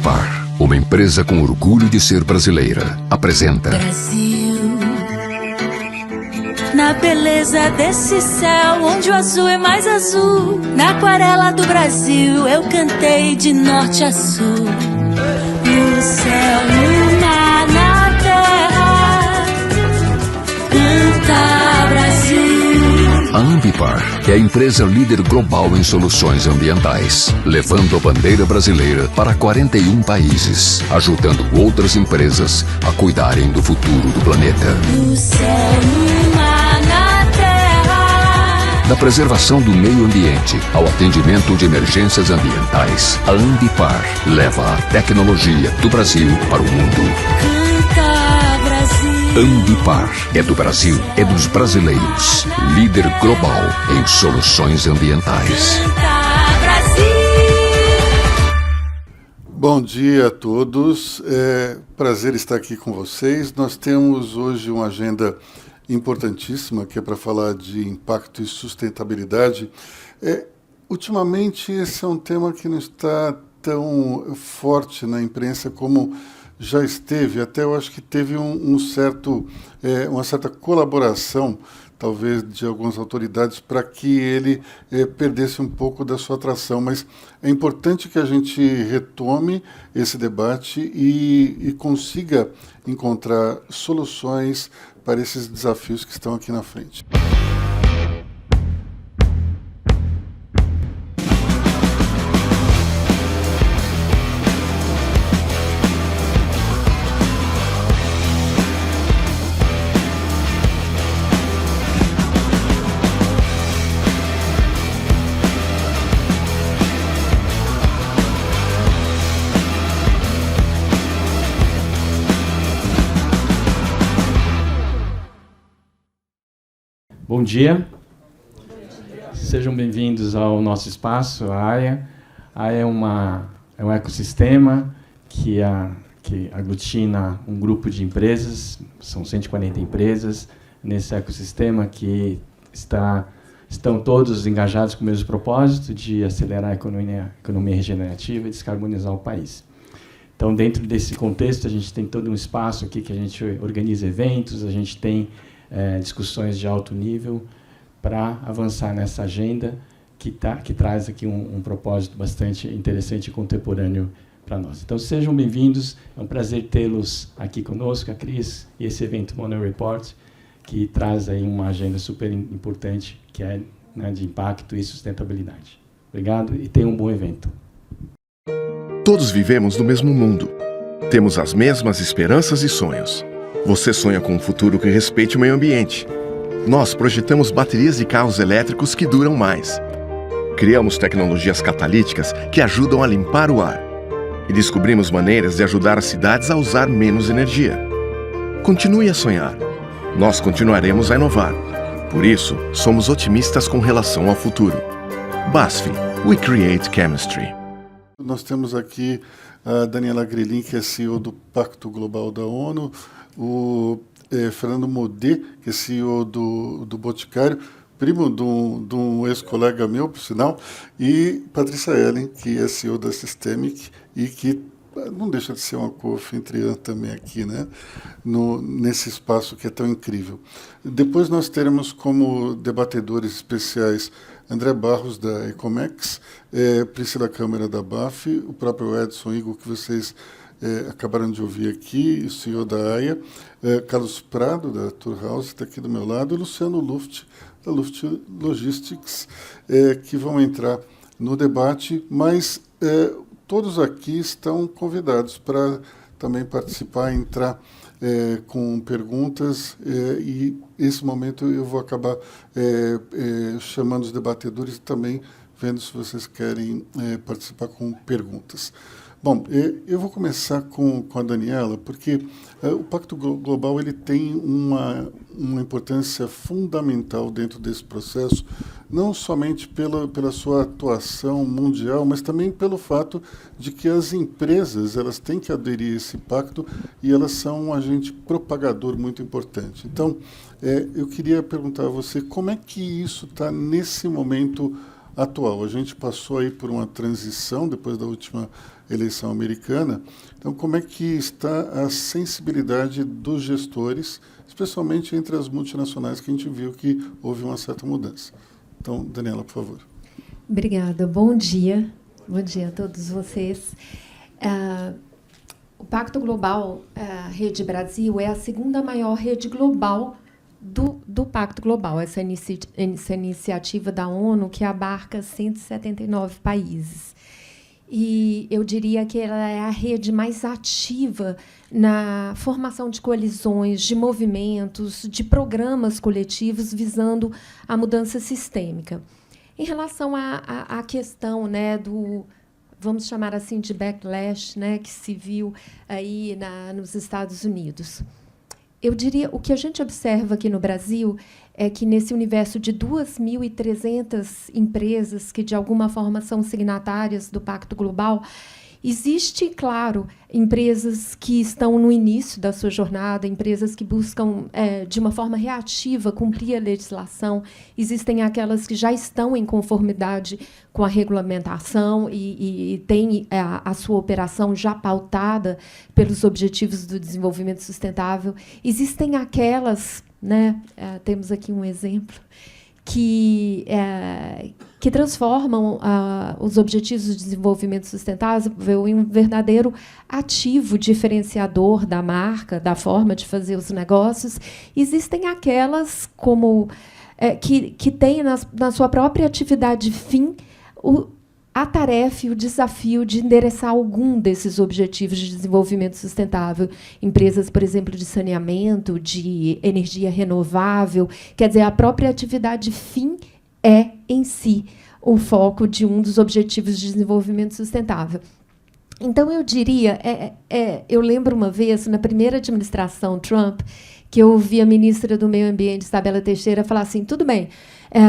Ambipar, uma empresa com orgulho de ser brasileira, apresenta Brasil, na beleza desse céu, onde o azul é mais azul, na aquarela do Brasil, eu cantei de norte a sul. No céu, no mar, na terra, canta Brasil. A Ambipar é a empresa líder global em soluções ambientais, levando a bandeira brasileira para 41 países, ajudando outras empresas a cuidarem do futuro do planeta. No céu, no mar, na terra, Da preservação do meio ambiente ao atendimento de emergências ambientais, a Ambipar leva a tecnologia do Brasil para o mundo. canta Brasil. Ambipar é do Brasil, é dos brasileiros. Líder global em soluções ambientais. Canta Brasil. Bom dia a todos, é prazer estar aqui com vocês. Nós temos hoje uma agenda importantíssima que é para falar de impacto e sustentabilidade. Ultimamente esse é um tema que não está tão forte na imprensa como já esteve. Até eu acho que teve uma certa colaboração, talvez, de algumas autoridades para que ele perdesse um pouco da sua atração. Mas é importante que a gente retome esse debate e consiga encontrar soluções para esses desafios que estão aqui na frente. Bom dia. Sejam bem-vindos ao nosso espaço, a AIA. A AIA é um ecossistema que aglutina um grupo de empresas, são 140 empresas nesse ecossistema que estão todos engajados com o mesmo propósito de acelerar a economia regenerativa e descarbonizar o país. Então, dentro desse contexto, a gente tem todo um espaço aqui que a gente organiza eventos, a gente tem discussões de alto nível para avançar nessa agenda que traz aqui um propósito bastante interessante e contemporâneo para nós. Então, sejam bem-vindos, é um prazer tê-los aqui conosco, a Cris, e esse evento Mono Report, que traz aí uma agenda super importante, que é de impacto e sustentabilidade. Obrigado e tenham um bom evento. Todos vivemos no mesmo mundo. Temos as mesmas esperanças e sonhos. Você sonha com um futuro que respeite o meio ambiente. Nós projetamos baterias de carros elétricos que duram mais. Criamos tecnologias catalíticas que ajudam a limpar o ar. E descobrimos maneiras de ajudar as cidades a usar menos energia. Continue a sonhar. Nós continuaremos a inovar. Por isso, somos otimistas com relação ao futuro. BASF, We Create Chemistry. Nós temos aqui a Daniela Grelin, que é CEO do Pacto Global da ONU, o Fernando Modê, que é CEO do Boticário, primo de um ex-colega meu, por sinal, e Patrícia Ellen, que é CEO da Systemic e que não deixa de ser uma co-anfitriã também aqui, né, nesse espaço que é tão incrível. Depois nós teremos como debatedores especiais André Barros, da Ecomex, Priscila Câmara, da BAF, o próprio Edson Igor, que vocês acabaram de ouvir aqui, o CEO da AIA, Carlos Prado, da Turhaus, está aqui do meu lado, e Luciano Luft, da Luft Logistics, que vão entrar no debate, mas todos aqui estão convidados para também participar, entrar com perguntas, e nesse momento eu vou acabar chamando os debatedores e também vendo se vocês querem participar com perguntas. Bom, eu vou começar com a Daniela, porque o Pacto Global ele tem uma importância fundamental dentro desse processo, não somente pela sua atuação mundial, mas também pelo fato de que as empresas elas têm que aderir a esse pacto e elas são um agente propagador muito importante. Então, eu queria perguntar a você como é que isso está nesse momento atual. A gente passou aí por uma transição depois da última eleição americana. Então, como é que está a sensibilidade dos gestores, especialmente entre as multinacionais, que a gente viu que houve uma certa mudança? Então, Daniela, por favor. Obrigada. Bom dia. Bom dia a todos vocês. O Pacto Global Rede Brasil é a segunda maior rede global do Pacto Global, essa iniciativa da ONU que abarca 179 países. E eu diria que ela é a rede mais ativa na formação de coalizões, de movimentos, de programas coletivos visando a mudança sistêmica. Em relação à questão, né, do, vamos chamar assim, de backlash, né, que se viu aí nos Estados Unidos, eu diria, o que a gente observa aqui no Brasil é que, nesse universo de 2.300 empresas que, de alguma forma, são signatárias do Pacto Global, existe, claro, empresas que estão no início da sua jornada, empresas que buscam, de uma forma reativa, cumprir a legislação. Existem aquelas que já estão em conformidade com a regulamentação e têm a sua operação já pautada pelos Objetivos do Desenvolvimento Sustentável. Existem aquelas, né, temos aqui um exemplo, que transformam os Objetivos de Desenvolvimento Sustentável em um verdadeiro ativo diferenciador da marca, da forma de fazer os negócios. Existem aquelas que têm na sua própria atividade fim a tarefa e o desafio de endereçar algum desses objetivos de desenvolvimento sustentável. Empresas, por exemplo, de saneamento, de energia renovável. Quer dizer, a própria atividade fim é, em si, o foco de um dos objetivos de desenvolvimento sustentável. Então, eu diria, eu lembro uma vez, na primeira administração Trump, que eu ouvi a ministra do Meio Ambiente, Isabela Teixeira, falar assim, tudo bem,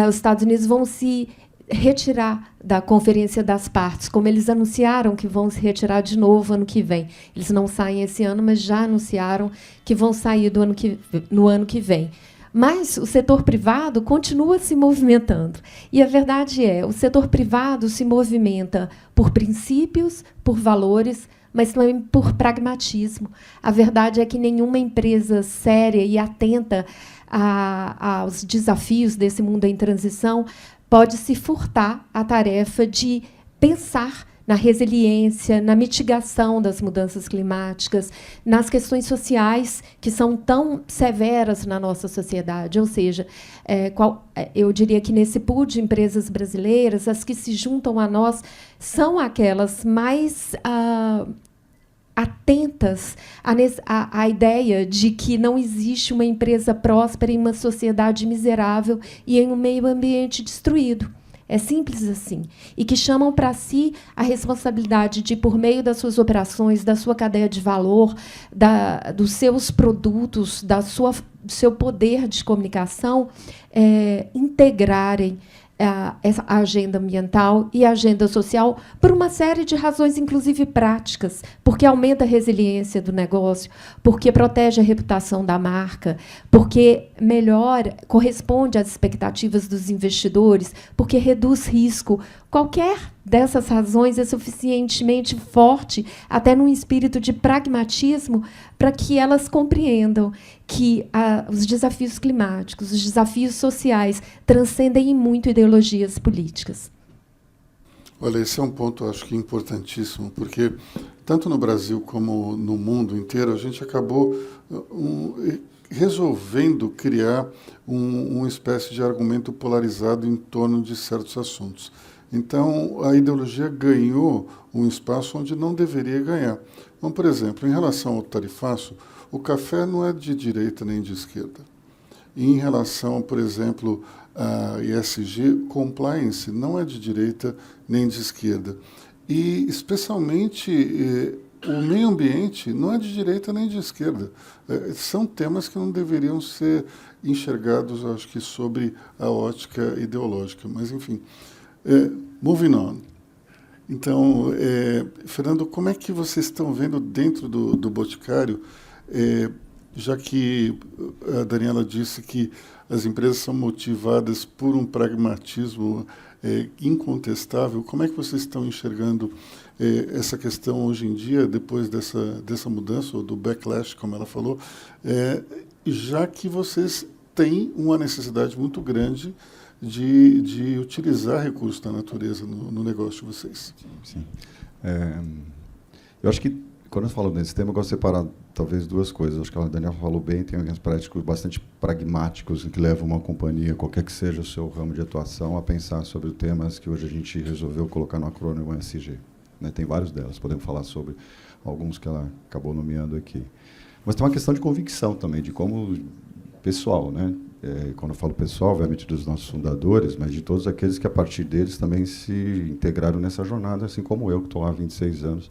os Estados Unidos vão se retirar da Conferência das Partes, como eles anunciaram que vão se retirar de novo ano que vem. Eles não saem esse ano, mas já anunciaram que vão sair no ano que vem. Mas o setor privado continua se movimentando. E a verdade é, o setor privado se movimenta por princípios, por valores, mas também por pragmatismo. A verdade é que nenhuma empresa séria e atenta aos desafios desse mundo em transição pode se furtar a tarefa de pensar na resiliência, na mitigação das mudanças climáticas, nas questões sociais que são tão severas na nossa sociedade. Ou seja, eu diria que, nesse pool de empresas brasileiras, as que se juntam a nós são aquelas mais atentas à ideia de que não existe uma empresa próspera em uma sociedade miserável e em um meio ambiente destruído. É simples assim. E que chamam para si a responsabilidade de, por meio das suas operações, da sua cadeia de valor, dos seus produtos, do seu poder de comunicação, integrarem a agenda ambiental e a agenda social por uma série de razões, inclusive práticas, porque aumenta a resiliência do negócio, porque protege a reputação da marca, porque corresponde às expectativas dos investidores, porque reduz risco. Qualquer dessas razões é suficientemente forte, até num espírito de pragmatismo, para que elas compreendam que os desafios climáticos, os desafios sociais, transcendem em muito ideologias políticas. Olha, esse é um ponto, acho que, importantíssimo, porque, tanto no Brasil como no mundo inteiro, a gente acabou resolvendo criar uma espécie de argumento polarizado em torno de certos assuntos. Então, a ideologia ganhou um espaço onde não deveria ganhar. Então, por exemplo, em relação ao tarifaço, o café não é de direita nem de esquerda. E em relação, por exemplo, a ESG, compliance não é de direita nem de esquerda. E, especialmente, o meio ambiente não é de direita nem de esquerda. São temas que não deveriam ser enxergados, acho que, sobre a ótica ideológica. Mas, enfim, moving on. Então, Fernando, como é que vocês estão vendo dentro do Boticário, já que a Daniela disse que as empresas são motivadas por um pragmatismo incontestável. Como é que vocês estão enxergando essa questão hoje em dia, depois dessa mudança, ou do backlash, como ela falou, já que vocês têm uma necessidade muito grande de utilizar recursos da natureza no negócio de vocês? Sim. Eu acho que, quando eu falo nesse tema, eu gosto de separar talvez duas coisas. Acho que a Daniela falou bem, tem alguns práticos bastante pragmáticos que levam uma companhia, qualquer que seja o seu ramo de atuação, a pensar sobre temas que hoje a gente resolveu colocar no acrônimo ESG. Né? Tem vários delas, podemos falar sobre alguns que ela acabou nomeando aqui. Mas tem uma questão de convicção também, de como pessoal, né? Quando eu falo pessoal, obviamente dos nossos fundadores, mas de todos aqueles que a partir deles também se integraram nessa jornada, assim como eu, que estou lá há 26 anos,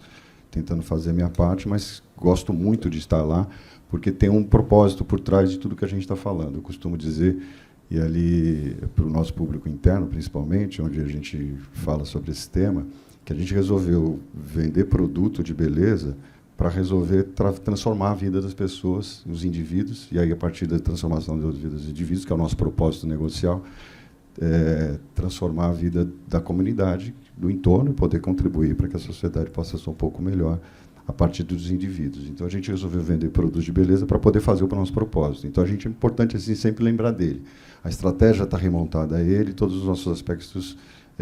tentando fazer a minha parte, mas gosto muito de estar lá, porque tem um propósito por trás de tudo que a gente está falando. Eu costumo dizer, e ali para o nosso público interno, principalmente, onde a gente fala sobre esse tema, que a gente resolveu vender produto de beleza para resolver transformar a vida das pessoas, os indivíduos, e aí a partir da transformação das vidas dos indivíduos, que é o nosso propósito negocial, transformar a vida da comunidade, do entorno, e poder contribuir para que a sociedade possa ser um pouco melhor a partir dos indivíduos. Então, a gente resolveu vender produtos de beleza para poder fazer o nosso propósito. Então, é importante assim, sempre lembrar dele. A estratégia está remontada a ele, todos os nossos aspectos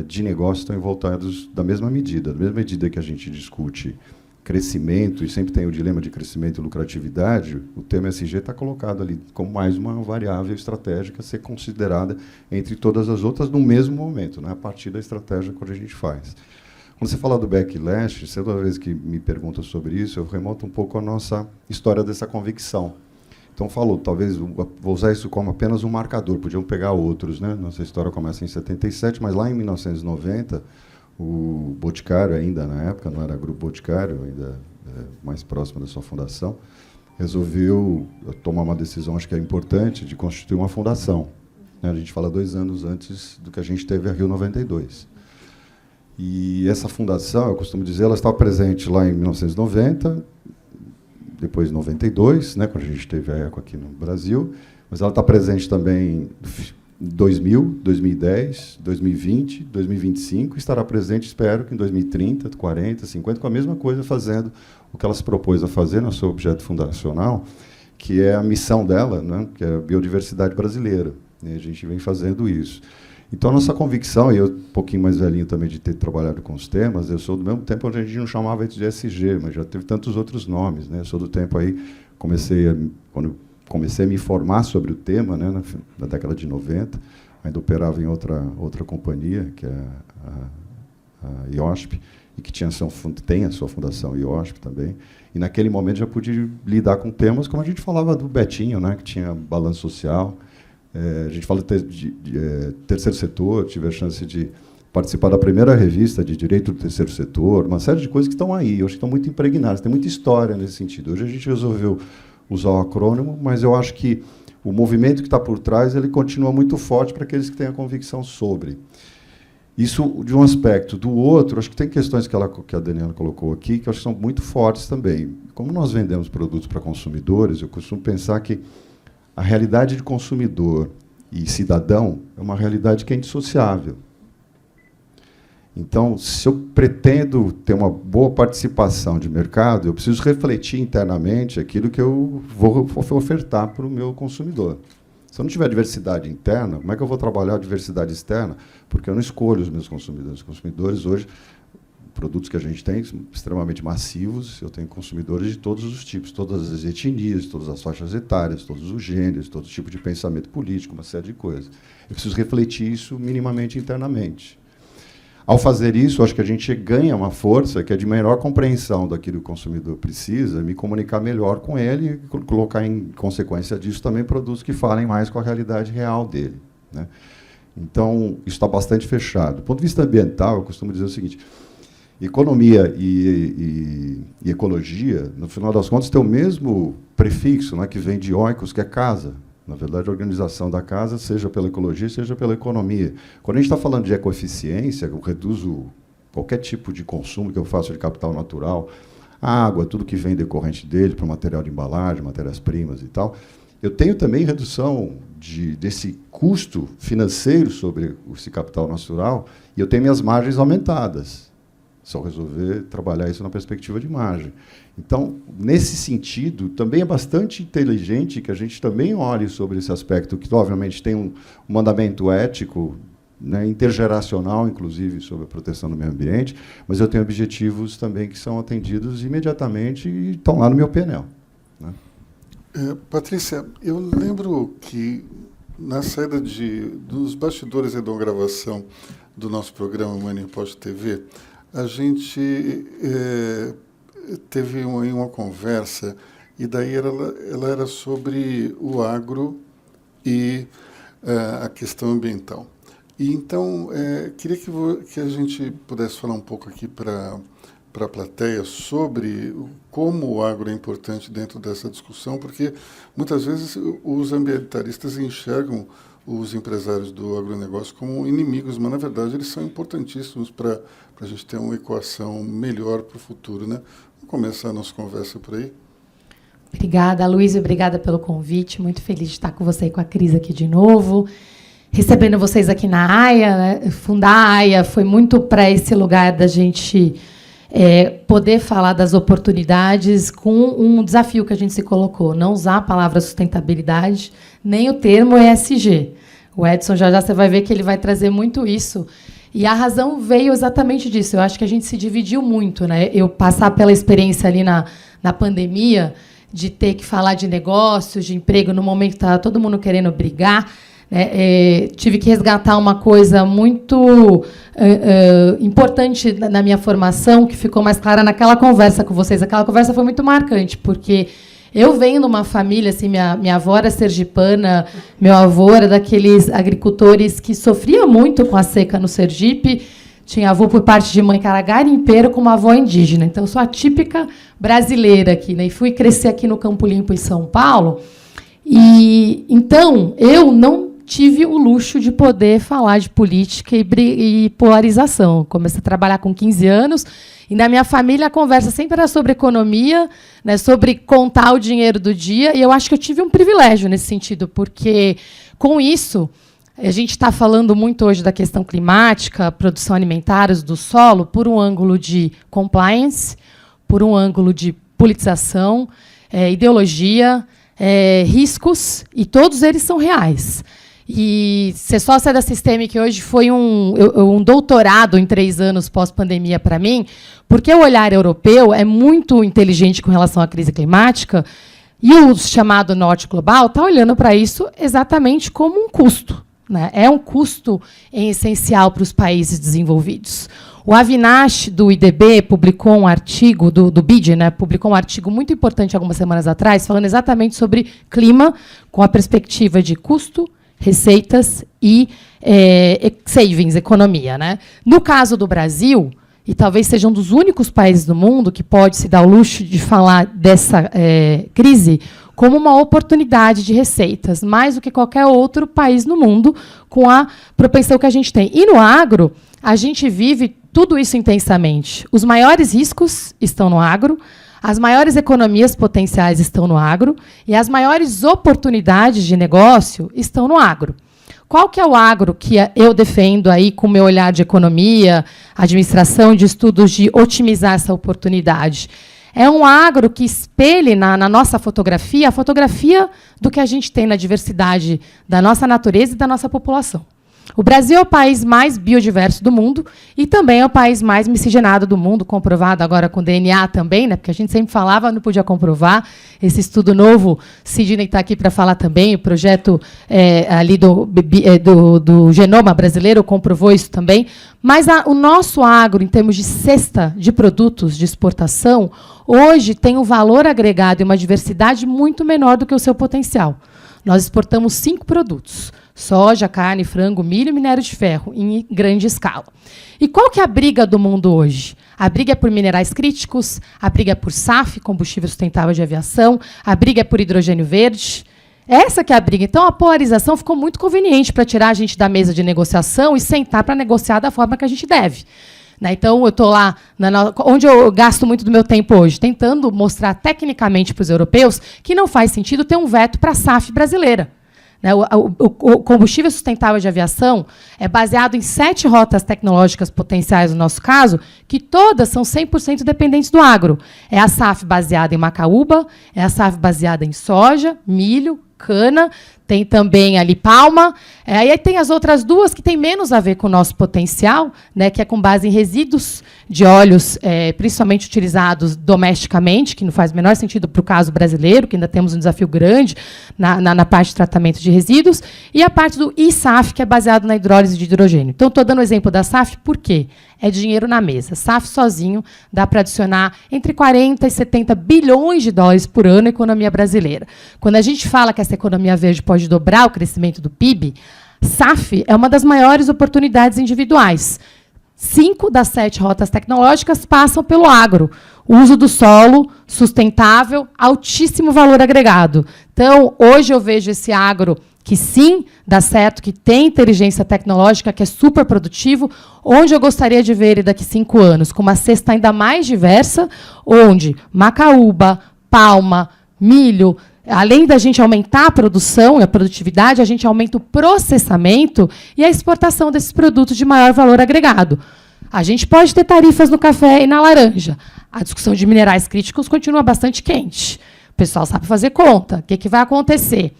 de negócio estão voltados da mesma medida que a gente discute crescimento, e sempre tem o dilema de crescimento e lucratividade, o tema ESG está colocado ali como mais uma variável estratégica a ser considerada entre todas as outras no mesmo momento, né, a partir da estratégia que a gente faz. Quando você fala do backlash, toda vez que me perguntam sobre isso, eu remonto um pouco a nossa história dessa convicção. Então, talvez, vou usar isso como apenas um marcador, podiam pegar outros, né? Nossa história começa em 77, mas lá em 1990, o Boticário, ainda na época, não era Grupo Boticário, ainda mais próximo da sua fundação, resolveu tomar uma decisão, acho que é importante, de constituir uma fundação. A gente fala 2 anos antes do que a gente teve a Rio 92. E essa fundação, eu costumo dizer, ela estava presente lá em 1990, depois em 92, né, quando a gente teve a ECO aqui no Brasil, mas ela está presente também em 2000, 2010, 2020, 2025, estará presente, espero que em 2030, 40, 50, com a mesma coisa, fazendo o que ela se propôs a fazer no seu objeto fundacional, que é a missão dela, né, que é a biodiversidade brasileira. E a gente vem fazendo isso. Então, a nossa convicção, e eu um pouquinho mais velhinho também de ter trabalhado com os temas, eu sou do mesmo tempo onde a gente não chamava isso de ESG, mas já teve tantos outros nomes, né? Eu sou do tempo aí, quando comecei a me informar sobre o tema, né, na década de 90, ainda operava em outra companhia, que é a IOSP, e que tem a sua fundação IOSP também, e naquele momento já pude lidar com temas como a gente falava do Betinho, né, que tinha balanço social. A gente fala de terceiro setor, tive a chance de participar da primeira revista de direito do terceiro setor, uma série de coisas que estão aí, hoje estão muito impregnadas, tem muita história nesse sentido. Hoje a gente resolveu usar o acrônimo, mas eu acho que o movimento que está por trás ele continua muito forte para aqueles que têm a convicção sobre. Isso de um aspecto. Do outro, acho que tem questões que a Daniela colocou aqui, que eu acho que são muito fortes também. Como nós vendemos produtos para consumidores, eu costumo pensar que a realidade de consumidor e cidadão é uma realidade que é indissociável. Então, se eu pretendo ter uma boa participação de mercado, eu preciso refletir internamente aquilo que eu vou ofertar para o meu consumidor. Se eu não tiver diversidade interna, como é que eu vou trabalhar a diversidade externa? Porque eu não escolho os meus consumidores. Os consumidores hoje, produtos que a gente tem, são extremamente massivos, eu tenho consumidores de todos os tipos, todas as etnias, todas as faixas etárias, todos os gêneros, todo tipo de pensamento político, uma série de coisas. Eu preciso refletir isso minimamente internamente. Ao fazer isso, acho que a gente ganha uma força que é de melhor compreensão daquilo que o consumidor precisa, me comunicar melhor com ele e colocar em consequência disso também produtos que falem mais com a realidade real dele, né? Então, isso está bastante fechado. Do ponto de vista ambiental, eu costumo dizer o seguinte: economia e ecologia, no final das contas, tem o mesmo prefixo, né, que vem de oikos, que é casa. Na verdade, a organização da casa, seja pela ecologia, seja pela economia. Quando a gente está falando de ecoeficiência, eu reduzo qualquer tipo de consumo que eu faço de capital natural, a água, tudo que vem decorrente dele, para o material de embalagem, matérias-primas e tal, Eu tenho também redução desse custo financeiro sobre esse capital natural, e eu tenho minhas margens aumentadas. Só resolver trabalhar isso na perspectiva de margem. Então, nesse sentido, também é bastante inteligente que a gente também olhe sobre esse aspecto, que, obviamente, tem um mandamento ético, né, intergeracional, inclusive, sobre a proteção do meio ambiente, mas eu tenho objetivos também que são atendidos imediatamente e estão lá no meu painel. Né? Patrícia, eu lembro que, na saída dos bastidores da gravação do nosso programa Money Post TV, a gente teve uma conversa, e daí ela era sobre o agro e a questão ambiental. E então, queria que a gente pudesse falar um pouco aqui para a plateia sobre como o agro é importante dentro dessa discussão, porque muitas vezes os ambientalistas enxergam os empresários do agronegócio como inimigos, mas, na verdade, eles são importantíssimos para a gente ter uma equação melhor para o futuro, né? Vamos começar a nossa conversa por aí. Obrigada, Luiz, obrigada pelo convite. Muito feliz de estar com você e com a Cris aqui de novo. Recebendo vocês aqui na AIA, né? Fundar a AIA foi muito para esse lugar da gente poder falar das oportunidades com um desafio que a gente se colocou, não usar a palavra sustentabilidade, nem o termo ESG. O Edson, já você vai ver que ele vai trazer muito isso. E a razão veio exatamente disso. Eu acho que a gente se dividiu muito, né? Eu passar pela experiência ali na pandemia, de ter que falar de negócios, de emprego, no momento que estava todo mundo querendo brigar, tive que resgatar uma coisa muito importante na minha formação, que ficou mais clara naquela conversa com vocês. Aquela conversa foi muito marcante, porque eu venho de uma família, assim, minha avó era sergipana, meu avô era daqueles agricultores que sofria muito com a seca no Sergipe. Tinha avô por parte de mãe que era garimpeiro, com uma avó indígena. Então, eu sou a típica brasileira aqui, né? E fui crescer aqui no Campo Limpo, em São Paulo. E então eu não tive o luxo de poder falar de política e polarização. Comecei a trabalhar com 15 anos, e na minha família a conversa sempre era sobre economia, né, sobre contar o dinheiro do dia, e eu acho que eu tive um privilégio nesse sentido, porque, com isso, a gente está falando muito hoje da questão climática, produção alimentar, do solo, por um ângulo de compliance, por um ângulo de politização, ideologia, riscos, e todos eles são reais. E ser sócia da Systemic hoje foi um doutorado em 3 anos pós-pandemia para mim, porque o olhar europeu é muito inteligente com relação à crise climática, e o chamado Norte Global está olhando para isso exatamente como um custo, né? É um custo em essencial para os países desenvolvidos. O Avinash, do IDB, publicou um artigo, do BID, né, publicou um artigo muito importante algumas semanas atrás, falando exatamente sobre clima, com a perspectiva de custo, receitas e savings, economia, né? No caso do Brasil, e talvez seja um dos únicos países do mundo que pode se dar o luxo de falar dessa crise como uma oportunidade de receitas, mais do que qualquer outro país no mundo, com a propensão que a gente tem. E no agro, a gente vive tudo isso intensamente. Os maiores riscos estão no agro, as maiores economias potenciais estão no agro, e as maiores oportunidades de negócio estão no agro. Qual que é o agro que eu defendo aí com o meu olhar de economia, administração, de estudos de otimizar essa oportunidade? É um agro que espelhe na nossa fotografia a fotografia do que a gente tem na diversidade da nossa natureza e da nossa população. O Brasil é o país mais biodiverso do mundo e também é o país mais miscigenado do mundo, comprovado agora com DNA também, né? Porque a gente sempre falava, não podia comprovar. Esse estudo novo, Sidney está aqui para falar também, o projeto ali do genoma brasileiro comprovou isso também. Mas o nosso agro, em termos de cesta de produtos de exportação, hoje tem um valor agregado e uma diversidade muito menor do que o seu potencial. Nós exportamos 5 produtos: soja, carne, frango, milho e minério de ferro, em grande escala. E qual que é a briga do mundo hoje? A briga é por minerais críticos, a briga é por SAF, combustível sustentável de aviação, a briga é por hidrogênio verde. Essa que é a briga. Então, a polarização ficou muito conveniente para tirar a gente da mesa de negociação e sentar para negociar da forma que a gente deve. Né? Então, eu estou lá, onde eu gasto muito do meu tempo hoje, tentando mostrar tecnicamente para os europeus que não faz sentido ter um veto para a SAF brasileira. Né? O combustível sustentável de aviação é baseado em 7 rotas tecnológicas potenciais, no nosso caso, que todas são 100% dependentes do agro. É a SAF baseada em macaúba, é a SAF baseada em soja, milho, cana, tem também ali palma, aí tem as outras 2 que têm menos a ver com o nosso potencial, né, que é com base em resíduos de óleos, principalmente utilizados domesticamente, que não faz o menor sentido para o caso brasileiro, que ainda temos um desafio grande na parte de tratamento de resíduos, e a parte do ISAF, que é baseado na hidrólise de hidrogênio. Então, estou dando o exemplo da SAF, por quê? É dinheiro na mesa. SAF sozinho dá para adicionar entre 40 e 70 bilhões de dólares por ano à economia brasileira. Quando a gente fala que essa economia verde pode dobrar o crescimento do PIB, SAF é uma das maiores oportunidades individuais. 5 das 7 rotas tecnológicas passam pelo agro. O uso do solo, sustentável, altíssimo valor agregado. Então, hoje eu vejo esse agro que sim, dá certo, que tem inteligência tecnológica, que é super produtivo, onde eu gostaria de ver ele daqui 5 anos, com uma cesta ainda mais diversa, onde macaúba, palma, milho, além da gente aumentar a produção e a produtividade, a gente aumenta o processamento e a exportação desses produtos de maior valor agregado. A gente pode ter tarifas no café e na laranja. A discussão de minerais críticos continua bastante quente. O pessoal sabe fazer conta. O que vai acontecer?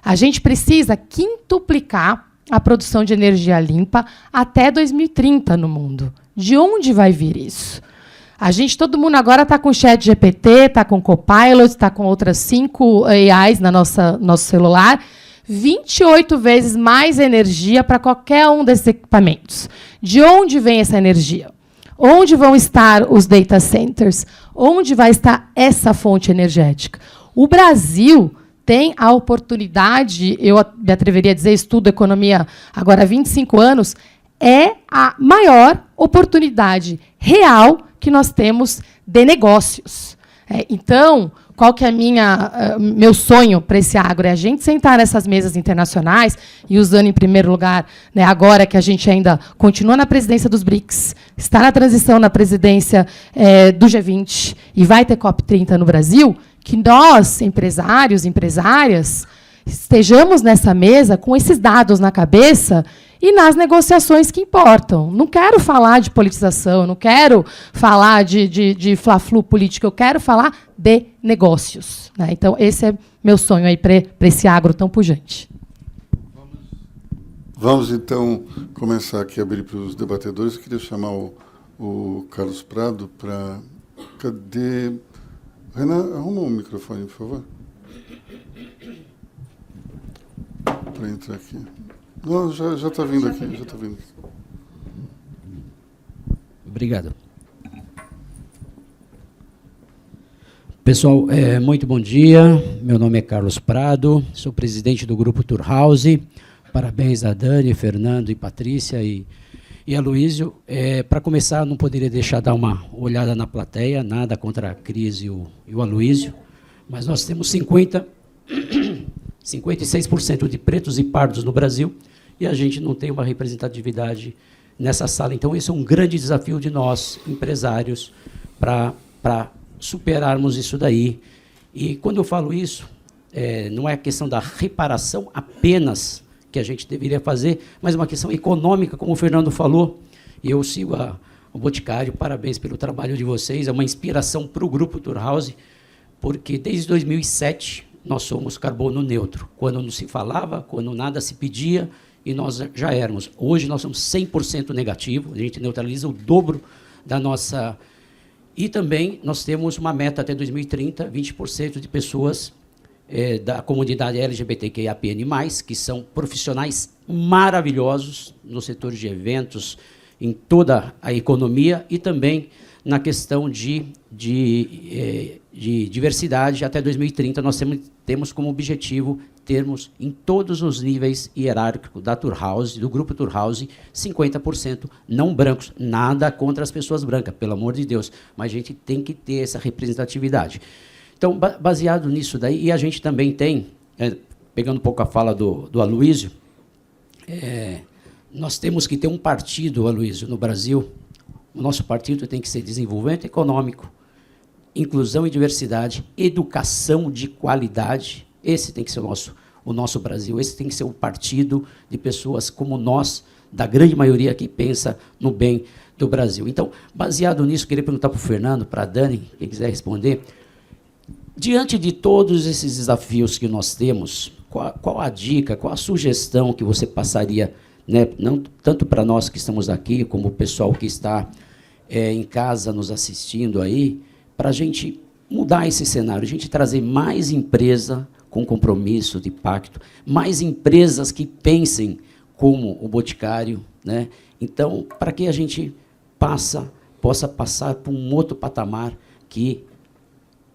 A gente precisa quintuplicar a produção de energia limpa até 2030 no mundo. De onde vai vir isso? Todo mundo agora está com o ChatGPT, está com o Copilot, está com outras 5 AIs na nosso celular. 28 vezes mais energia para qualquer um desses equipamentos. De onde vem essa energia? Onde vão estar os data centers? Onde vai estar essa fonte energética? O Brasil tem a oportunidade, eu me atreveria a dizer, estudo economia agora há 25 anos, é a maior oportunidade real que nós temos de negócios. Então, qual que é meu sonho para esse agro? É a gente sentar nessas mesas internacionais e usando, em primeiro lugar, né, agora que a gente ainda continua na presidência dos BRICS, está na transição na presidência do G20 e vai ter COP30 no Brasil, que nós, empresários, empresárias, estejamos nessa mesa com esses dados na cabeça e nas negociações que importam. Não quero falar de politização, não quero falar de fla-flu político, eu quero falar de negócios. Né? Então, esse é meu sonho aí para esse agro tão pujante. Vamos, então, começar aqui a abrir para os debatedores. Eu queria chamar o Carlos Prado para... Cadê... Renan, arruma um microfone, por favor. Para entrar aqui. Não, já está vindo aqui. Já está vindo. Obrigado. Pessoal, muito bom dia. Meu nome é Carlos Prado, sou presidente do Grupo Turhouse. Parabéns a Dani, Fernando e Patrícia e Aloysio. Para começar, não poderia deixar de dar uma olhada na plateia, nada contra a Cris e o Aloysio, mas nós temos 56% de pretos e pardos no Brasil e a gente não tem uma representatividade nessa sala. Então, esse é um grande desafio de nós, empresários, para superarmos isso daí. E, quando eu falo isso, não é a questão da reparação apenas que a gente deveria fazer, mas uma questão econômica, como o Fernando falou. E eu sigo o Boticário, parabéns pelo trabalho de vocês, é uma inspiração para o Grupo Turhouse, porque desde 2007 nós somos carbono neutro. Quando não se falava, quando nada se pedia, e nós já éramos. Hoje nós somos 100% negativo, a gente neutraliza o dobro da nossa... E também nós temos uma meta até 2030, 20% de pessoas da comunidade LGBTQIAPN+, que são profissionais maravilhosos no setor de eventos, em toda a economia e também na questão de diversidade. Até 2030, nós temos como objetivo termos, em todos os níveis hierárquicos da Turhouse, do Grupo Turhouse, 50% não brancos. Nada contra as pessoas brancas, pelo amor de Deus, mas a gente tem que ter essa representatividade. Então, baseado nisso daí, e a gente também tem, pegando um pouco a fala do Aloysio, nós temos que ter um partido, Aloysio, no Brasil, O nosso partido tem que ser desenvolvimento econômico, inclusão e diversidade, educação de qualidade. Esse tem que ser o nosso Brasil. Esse tem que ser o partido de pessoas como nós, da grande maioria que pensa no bem do Brasil. Então, baseado nisso, queria perguntar para o Fernando, para a Dani, quem quiser responder. Diante de todos esses desafios que nós temos, qual a dica, qual a sugestão que você passaria, né, não tanto para nós que estamos aqui, como o pessoal que está em casa nos assistindo aí, para a gente mudar esse cenário, a gente trazer mais empresa com compromisso de pacto, mais empresas que pensem como o Boticário, né? Então, para que a gente possa passar para um outro patamar que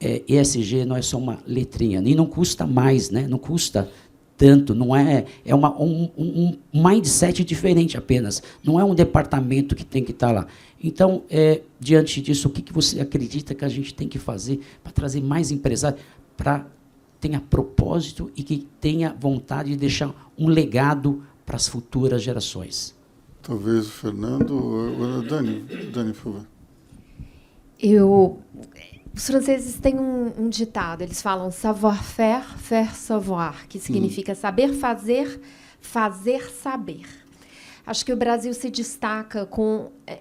ESG não é só uma letrinha, e não custa mais, né? Não custa tanto, não é um mindset diferente apenas, não é um departamento que tem que estar lá. Então, diante disso, o que você acredita que a gente tem que fazer para trazer mais empresários, para tenha propósito e que tenha vontade de deixar um legado para as futuras gerações? Talvez o Fernando ou a Dani, por favor. Os franceses têm um ditado, eles falam savoir-faire, faire savoir, que significa saber fazer, fazer saber. Acho que o Brasil se destaca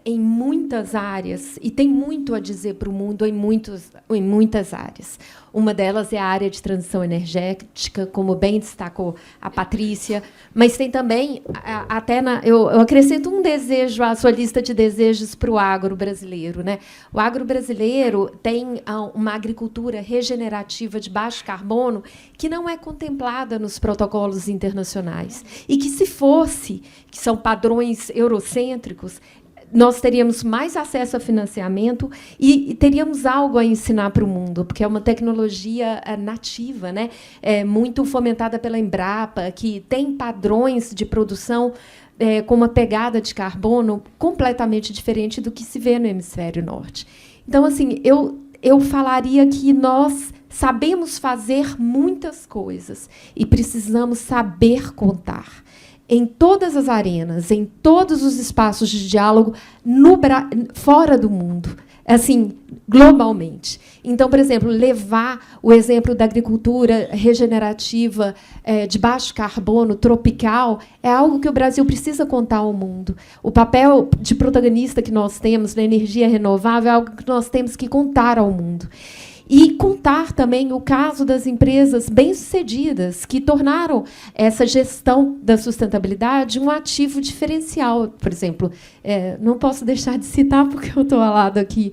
em muitas áreas e tem muito a dizer para o mundo em muitas áreas. Uma delas é a área de transição energética, como bem destacou a Patrícia, mas tem também, eu acrescento um desejo à sua lista de desejos para o agro brasileiro, né? O agro brasileiro tem uma agricultura regenerativa de baixo carbono que não é contemplada nos protocolos internacionais e que, se fosse, que são padrões eurocêntricos, nós teríamos mais acesso a financiamento e teríamos algo a ensinar para o mundo, porque é uma tecnologia nativa, né? Muito fomentada pela Embrapa, que tem padrões de produção com uma pegada de carbono completamente diferente do que se vê no hemisfério norte. Então, assim, eu falaria que nós sabemos fazer muitas coisas e precisamos saber contar. Em todas as arenas, em todos os espaços de diálogo, fora do mundo, assim, globalmente. Então, por exemplo, levar o exemplo da agricultura regenerativa de baixo carbono, tropical, é algo que o Brasil precisa contar ao mundo. O papel de protagonista que nós temos na energia renovável é algo que nós temos que contar ao mundo. E contar também o caso das empresas bem-sucedidas que tornaram essa gestão da sustentabilidade um ativo diferencial. Por exemplo, não posso deixar de citar, porque eu estou ao lado aqui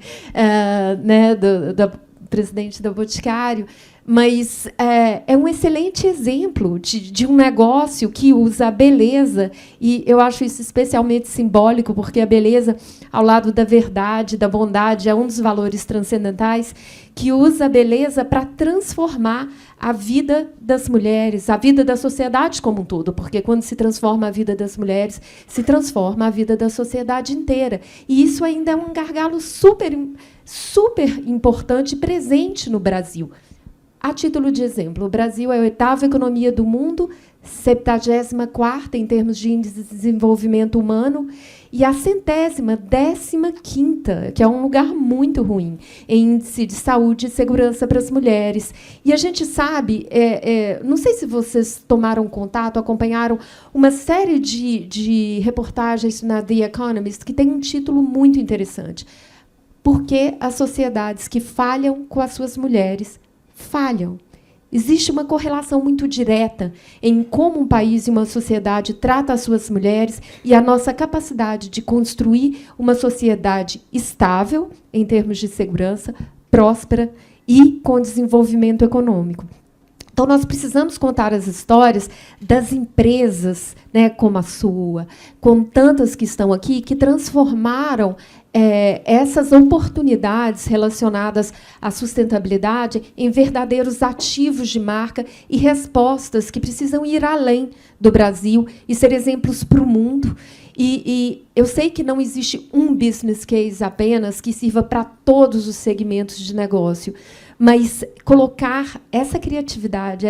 da presidente do Boticário, mas é um excelente exemplo de um negócio que usa a beleza, e eu acho isso especialmente simbólico, porque a beleza, ao lado da verdade, da bondade, é um dos valores transcendentais, que usa a beleza para transformar a vida das mulheres, a vida da sociedade como um todo, porque quando se transforma a vida das mulheres, se transforma a vida da sociedade inteira. E isso ainda é um gargalo super importante e presente no Brasil. A título de exemplo, o Brasil é a 8ª economia do mundo, 74ª em termos de índice de desenvolvimento humano, e a 115ª, que é um lugar muito ruim, em índice de saúde e segurança para as mulheres. E a gente sabe, não sei se vocês tomaram contato, acompanharam uma série de reportagens na The Economist, que tem um título muito interessante. Por que as sociedades que falham com as suas mulheres falham? Existe uma correlação muito direta em como um país e uma sociedade trata as suas mulheres e a nossa capacidade de construir uma sociedade estável, em termos de segurança, próspera e com desenvolvimento econômico. Então, nós precisamos contar as histórias das empresas, né, como a sua, com tantas que estão aqui, que transformaram essas oportunidades relacionadas à sustentabilidade em verdadeiros ativos de marca e respostas que precisam ir além do Brasil e ser exemplos para o mundo. E eu sei que não existe um business case apenas que sirva para todos os segmentos de negócio, mas colocar essa criatividade,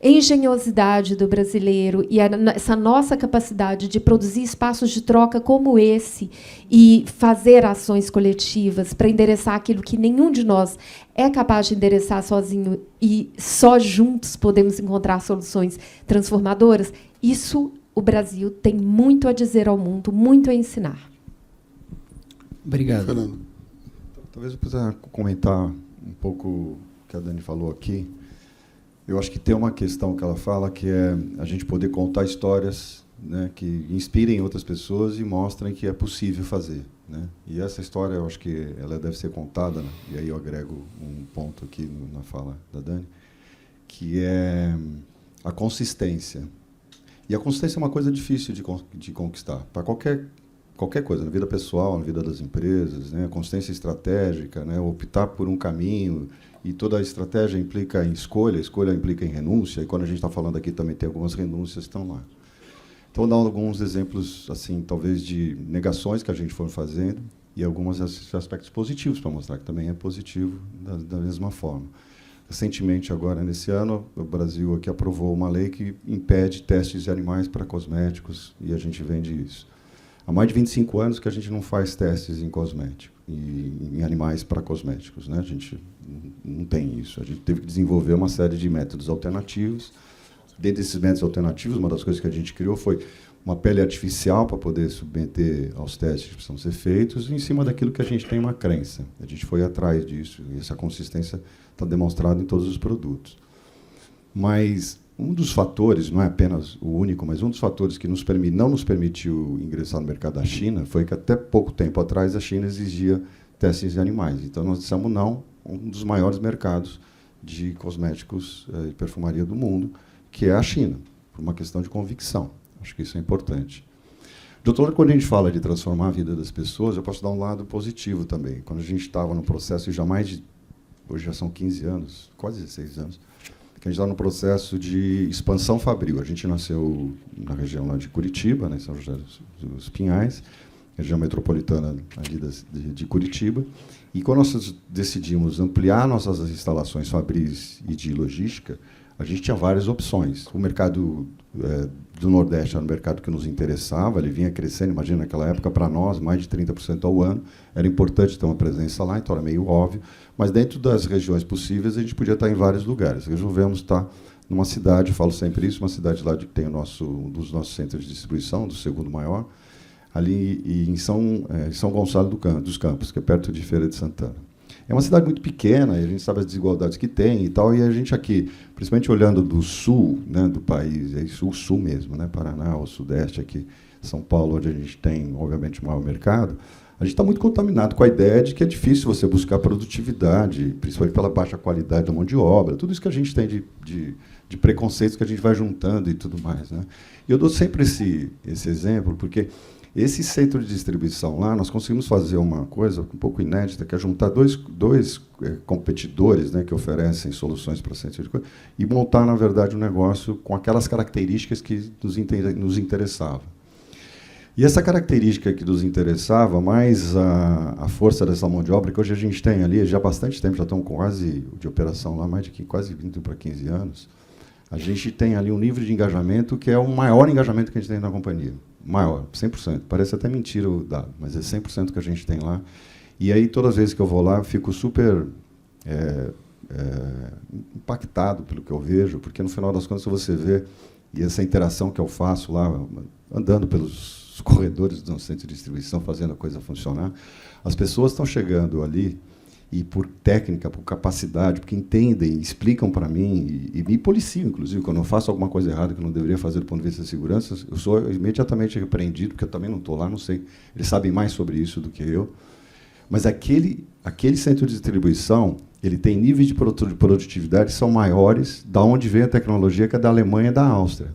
engenhosidade do brasileiro e essa nossa capacidade de produzir espaços de troca como esse e fazer ações coletivas para endereçar aquilo que nenhum de nós é capaz de endereçar sozinho e só juntos podemos encontrar soluções transformadoras, isso o Brasil tem muito a dizer ao mundo, muito a ensinar. Obrigado. Fernando. Talvez eu precise comentar um pouco o que a Dani falou aqui. Eu acho que tem uma questão que ela fala, que é a gente poder contar histórias, né, que inspirem outras pessoas e mostrem que é possível fazer, né? E essa história, eu acho que ela deve ser contada, né? E aí eu agrego um ponto aqui na fala da Dani, que é a consistência. E a consistência é uma coisa difícil de conquistar, para qualquer coisa, na vida pessoal, na vida das empresas, né? A consistência estratégica, né? Optar por um caminho, e toda a estratégia implica em escolha, a escolha implica em renúncia, e quando a gente está falando aqui também tem algumas renúncias que estão lá. Então, vou dar alguns exemplos, assim, talvez de negações que a gente for fazendo, e alguns aspectos positivos para mostrar que também é positivo da mesma forma. Recentemente, agora, nesse ano, o Brasil aqui aprovou uma lei que impede testes de animais para cosméticos, e a gente vende isso. Há mais de 25 anos que a gente não faz testes em cosméticos, em animais para cosméticos, né? A gente não tem isso. A gente teve que desenvolver uma série de métodos alternativos. Dentre esses métodos alternativos, uma das coisas que a gente criou foi uma pele artificial para poder submeter aos testes que precisam ser feitos, em cima daquilo que a gente tem uma crença. A gente foi atrás disso, e essa consistência está demonstrada em todos os produtos. Mas um dos fatores, não é apenas o único, mas um dos fatores que não nos permitiu ingressar no mercado da China foi que até pouco tempo atrás a China exigia testes de animais. Então nós dissemos não, um dos maiores mercados de cosméticos e perfumaria do mundo, que é a China, por uma questão de convicção. Acho que isso é importante. De outro lado, quando a gente fala de transformar a vida das pessoas, eu posso dar um lado positivo também. Quando a gente estava no processo, hoje já são 15 anos, quase 16 anos, que a gente está no processo de expansão fabril. A gente nasceu na região lá de Curitiba, né, São José dos Pinhais, região metropolitana ali de Curitiba, e quando nós decidimos ampliar nossas instalações fabris e de logística, a gente tinha várias opções. O mercado do Nordeste era um mercado que nos interessava, ele vinha crescendo, imagina, naquela época, para nós, mais de 30% ao ano, era importante ter uma presença lá, então era meio óbvio, mas dentro das regiões possíveis, a gente podia estar em vários lugares. Resolvemos estar numa cidade, falo sempre isso, uma cidade lá que tem um dos nossos centros de distribuição, do segundo maior, ali em São Gonçalo dos Campos, que é perto de Feira de Santana. É uma cidade muito pequena, e a gente sabe as desigualdades que tem e tal, e a gente aqui, principalmente olhando do sul, né, do país, o sul mesmo, né, Paraná, o sudeste aqui, São Paulo, onde a gente tem, obviamente, o maior mercado, a gente está muito contaminado com a ideia de que é difícil você buscar produtividade, principalmente pela baixa qualidade da mão de obra, tudo isso que a gente tem de preconceitos que a gente vai juntando e tudo mais, né? E eu dou sempre esse exemplo, porque esse centro de distribuição lá, nós conseguimos fazer uma coisa um pouco inédita, que é juntar dois competidores, né, que oferecem soluções para centro de coisa, e montar, na verdade, um negócio com aquelas características que nos interessavam. E essa característica que nos interessava, mais a força dessa mão de obra, que hoje a gente tem ali, já há bastante tempo, já estão quase de operação lá, mais de quase 20 para 15 anos, a gente tem ali um nível de engajamento que é o maior engajamento que a gente tem na companhia. Maior, 100%. Parece até mentira o dado, mas é 100% que a gente tem lá. E aí, todas as vezes que eu vou lá, eu fico super impactado pelo que eu vejo, porque, no final das contas, você vê, e essa interação que eu faço lá, andando pelos corredores do centro de distribuição, fazendo a coisa funcionar, as pessoas estão chegando ali, e por técnica, por capacidade, porque entendem, explicam para mim, e me policiam, inclusive, quando eu faço alguma coisa errada que eu não deveria fazer do ponto de vista de segurança, eu sou imediatamente repreendido, porque eu também não estou lá, não sei. Eles sabem mais sobre isso do que eu. Mas aquele centro de distribuição, ele tem níveis de produtividade que são maiores da onde vem a tecnologia, que é da Alemanha e da Áustria.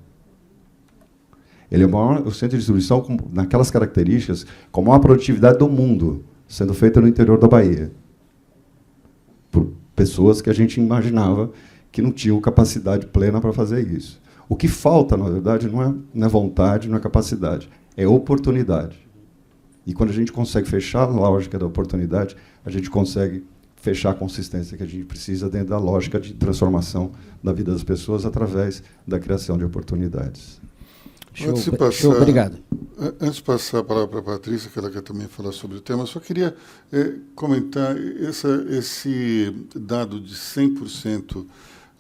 Ele é o centro de distribuição naquelas características, com a maior produtividade do mundo, sendo feita no interior da Bahia, por pessoas que a gente imaginava que não tinham capacidade plena para fazer isso. O que falta, na verdade, não é vontade, não é capacidade, é oportunidade. E quando a gente consegue fechar a lógica da oportunidade, a gente consegue fechar a consistência que a gente precisa dentro da lógica de transformação da vida das pessoas através da criação de oportunidades. Obrigado. Antes de passar a palavra para a Patrícia, que ela quer também falar sobre o tema, eu só queria comentar esse dado de 100%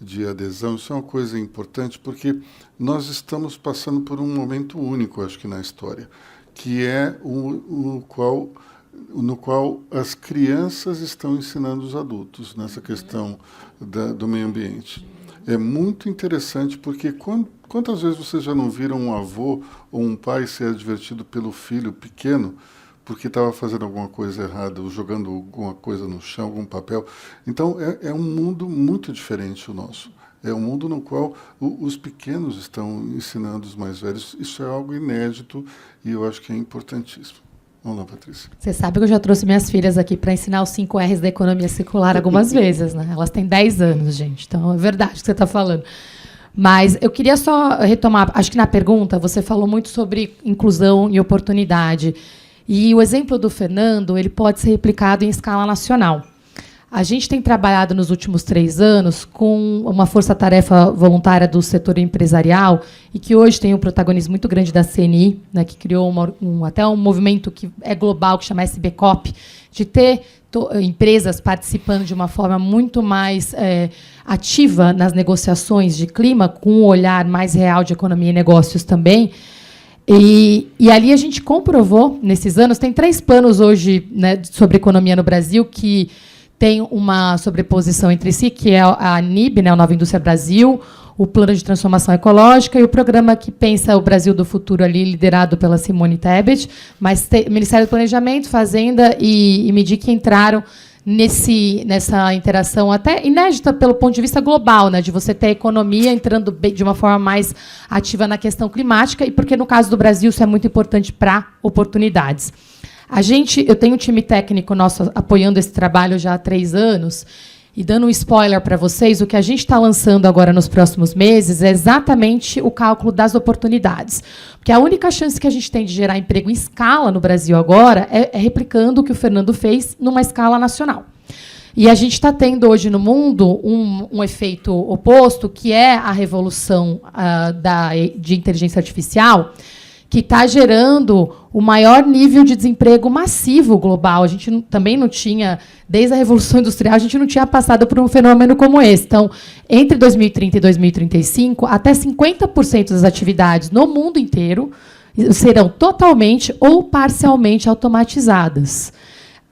de adesão. Isso é uma coisa importante, porque nós estamos passando por um momento único, acho que, na história, que é no qual as crianças estão ensinando os adultos nessa questão do meio ambiente. É muito interessante, porque quantas vezes vocês já não viram um avô ou um pai ser advertido pelo filho pequeno porque estava fazendo alguma coisa errada, ou jogando alguma coisa no chão, algum papel? Então, é um mundo muito diferente o nosso. É um mundo no qual os pequenos estão ensinando os mais velhos. Isso é algo inédito e eu acho que é importantíssimo. Vamos lá, Patrícia. Você sabe que eu já trouxe minhas filhas aqui para ensinar os 5 R's da economia circular algumas vezes, né? Elas têm 10 anos, gente. Então, é verdade o que você está falando. Mas eu queria só retomar, acho que na pergunta você falou muito sobre inclusão e oportunidade. E o exemplo do Fernando, ele pode ser replicado em escala nacional. A gente tem trabalhado nos últimos 3 anos com uma força-tarefa voluntária do setor empresarial e que hoje tem um protagonismo muito grande da CNI, né, que criou até um movimento que é global, que chama SBCOP, de ter empresas participando de uma forma muito mais ativa nas negociações de clima, com um olhar mais real de economia e negócios também. E ali a gente comprovou, nesses anos, tem 3 planos hoje, né, sobre economia no Brasil que tem uma sobreposição entre si, que é a NIB, né, a Nova Indústria Brasil, o Plano de Transformação Ecológica e o programa que pensa o Brasil do Futuro, ali liderado pela Simone Tebet, mas Ministério do Planejamento, Fazenda e MEDI que entraram nessa interação até inédita pelo ponto de vista global, né, de você ter a economia entrando de uma forma mais ativa na questão climática, e porque, no caso do Brasil, isso é muito importante para oportunidades. Eu tenho um time técnico nosso apoiando esse trabalho já há 3 anos, e dando um spoiler para vocês, o que a gente está lançando agora nos próximos meses é exatamente o cálculo das oportunidades. Porque a única chance que a gente tem de gerar emprego em escala no Brasil agora é replicando o que o Fernando fez numa escala nacional. E a gente está tendo hoje no mundo um efeito oposto, que é a revolução de inteligência artificial, que está gerando o maior nível de desemprego massivo global. A gente também não tinha, desde a Revolução Industrial, a gente não tinha passado por um fenômeno como esse. Então, entre 2030 e 2035, até 50% das atividades no mundo inteiro serão totalmente ou parcialmente automatizadas.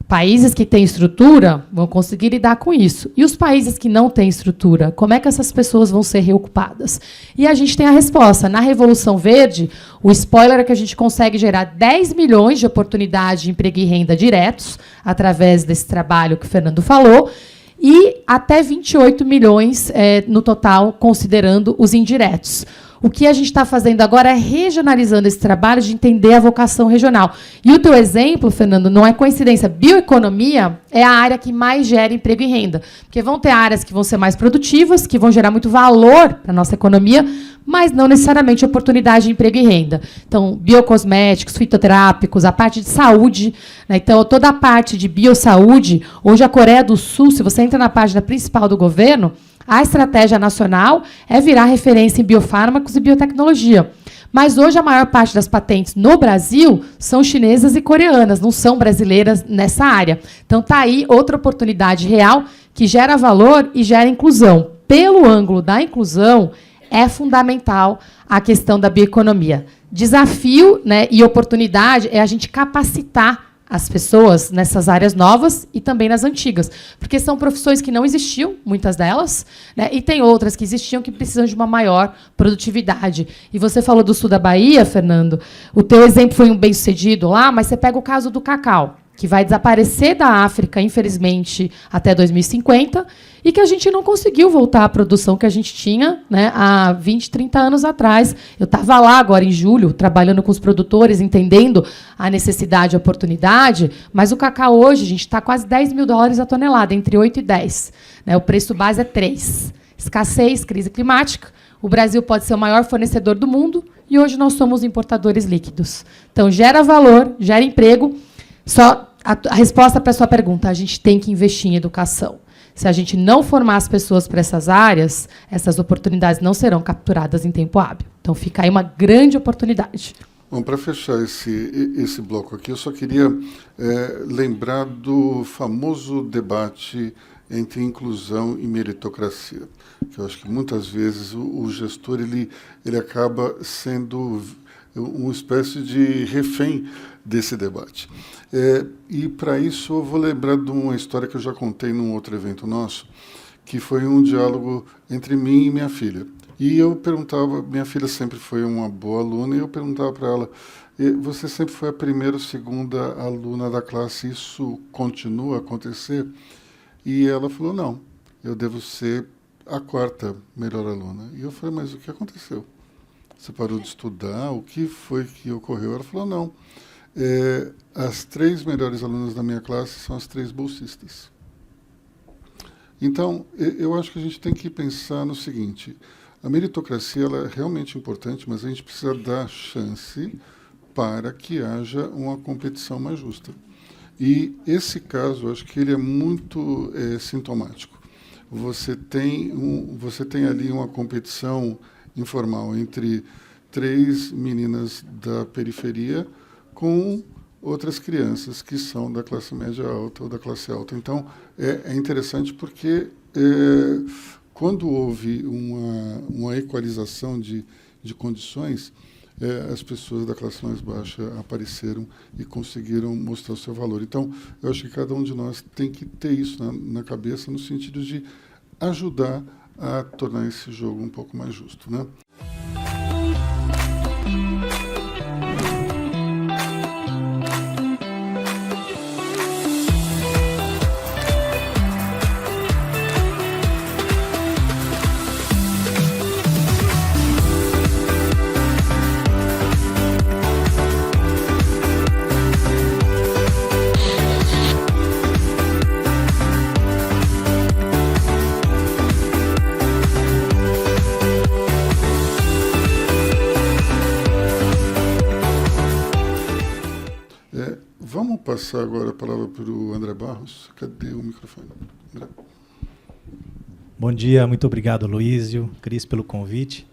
Países que têm estrutura vão conseguir lidar com isso. E os países que não têm estrutura, como é que essas pessoas vão ser reocupadas? E a gente tem a resposta. Na Revolução Verde, o spoiler é que a gente consegue gerar 10 milhões de oportunidades de emprego e renda diretos, através desse trabalho que o Fernando falou, e até 28 milhões no total, considerando os indiretos. O que a gente está fazendo agora é regionalizando esse trabalho de entender a vocação regional. E o teu exemplo, Fernando, não é coincidência. Bioeconomia é a área que mais gera emprego e renda. Porque vão ter áreas que vão ser mais produtivas, que vão gerar muito valor para a nossa economia, mas não necessariamente oportunidade de emprego e renda. Então, biocosméticos, fitoterápicos, a parte de saúde, né? Então, toda a parte de biossaúde, hoje a Coreia do Sul, se você entra na página principal do governo, a estratégia nacional é virar referência em biofármacos e biotecnologia. Mas hoje a maior parte das patentes no Brasil são chinesas e coreanas, não são brasileiras nessa área. Então está aí outra oportunidade real que gera valor e gera inclusão. Pelo ângulo da inclusão, é fundamental a questão da bioeconomia. Desafio, né, e oportunidade é a gente capacitar as pessoas nessas áreas novas e também nas antigas, porque são profissões que não existiam, muitas delas, né, e tem outras que existiam que precisam de uma maior produtividade. E você falou do sul da Bahia, Fernando, o teu exemplo foi um bem-sucedido lá, mas você pega o caso do cacau, que vai desaparecer da África, infelizmente, até 2050, e que a gente não conseguiu voltar à produção que a gente tinha, né, há 20, 30 anos atrás. Eu estava lá agora, em julho, trabalhando com os produtores, entendendo a necessidade e a oportunidade, mas o cacau hoje, a gente está quase $10.000 a tonelada, entre 8 e 10. Né, o preço base é 3. Escassez, crise climática. O Brasil pode ser o maior fornecedor do mundo e hoje nós somos importadores líquidos. Então, gera valor, gera emprego. Só a resposta para a sua pergunta, a gente tem que investir em educação. Se a gente não formar as pessoas para essas áreas, essas oportunidades não serão capturadas em tempo hábil. Então, fica aí uma grande oportunidade. Bom, para fechar esse bloco aqui, eu só queria lembrar do famoso debate entre inclusão e meritocracia, que eu acho que muitas vezes o gestor ele acaba sendo uma espécie de refém desse debate. E para isso eu vou lembrar de uma história que eu já contei num outro evento nosso, que foi um diálogo entre mim e minha filha. E eu perguntava, minha filha sempre foi uma boa aluna, e eu perguntava para ela, você sempre foi a primeira ou segunda aluna da classe, isso continua a acontecer? E ela falou, não, eu devo ser a quarta melhor aluna. E eu falei, mas o que aconteceu? Você parou de estudar? O que foi que ocorreu? Ela falou, não, as 3 melhores alunas da minha classe são as 3 bolsistas. Então, eu acho que a gente tem que pensar no seguinte, a meritocracia ela é realmente importante, mas a gente precisa dar chance para que haja uma competição mais justa. E esse caso, eu acho que ele é muito sintomático. Você tem ali uma competição informal entre 3 meninas da periferia com outras crianças que são da classe média alta ou da classe alta. Então, é interessante porque quando houve uma equalização de condições, as pessoas da classe mais baixa apareceram e conseguiram mostrar o seu valor. Então, eu acho que cada um de nós tem que ter isso na cabeça, no sentido de ajudar a tornar esse jogo um pouco mais justo, né? Vamos passar agora a palavra para o André Barros. Cadê o microfone? André. Bom dia, muito obrigado, Luísio, Cris, pelo convite.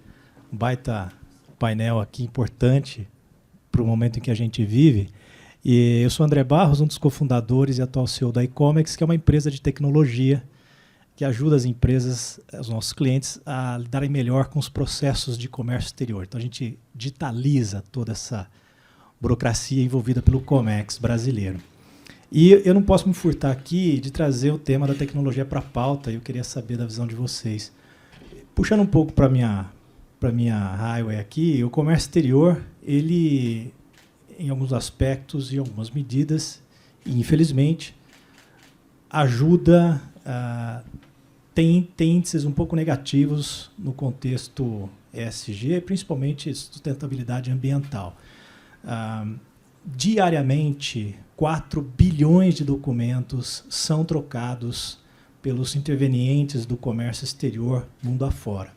Um baita painel aqui importante para o momento em que a gente vive. E eu sou André Barros, um dos cofundadores e atual CEO da iComex, que é uma empresa de tecnologia que ajuda as empresas, os nossos clientes, a lidarem melhor com os processos de comércio exterior. Então, a gente digitaliza toda essa burocracia envolvida pelo Comex brasileiro. E eu não posso me furtar aqui de trazer o tema da tecnologia para a pauta, e eu queria saber da visão de vocês. Puxando um pouco para a minha highway aqui, o comércio exterior, ele, em alguns aspectos e algumas medidas, e infelizmente, ajuda, tem índices um pouco negativos no contexto ESG, principalmente sustentabilidade ambiental. Diariamente, 4 bilhões de documentos são trocados pelos intervenientes do comércio exterior mundo afora.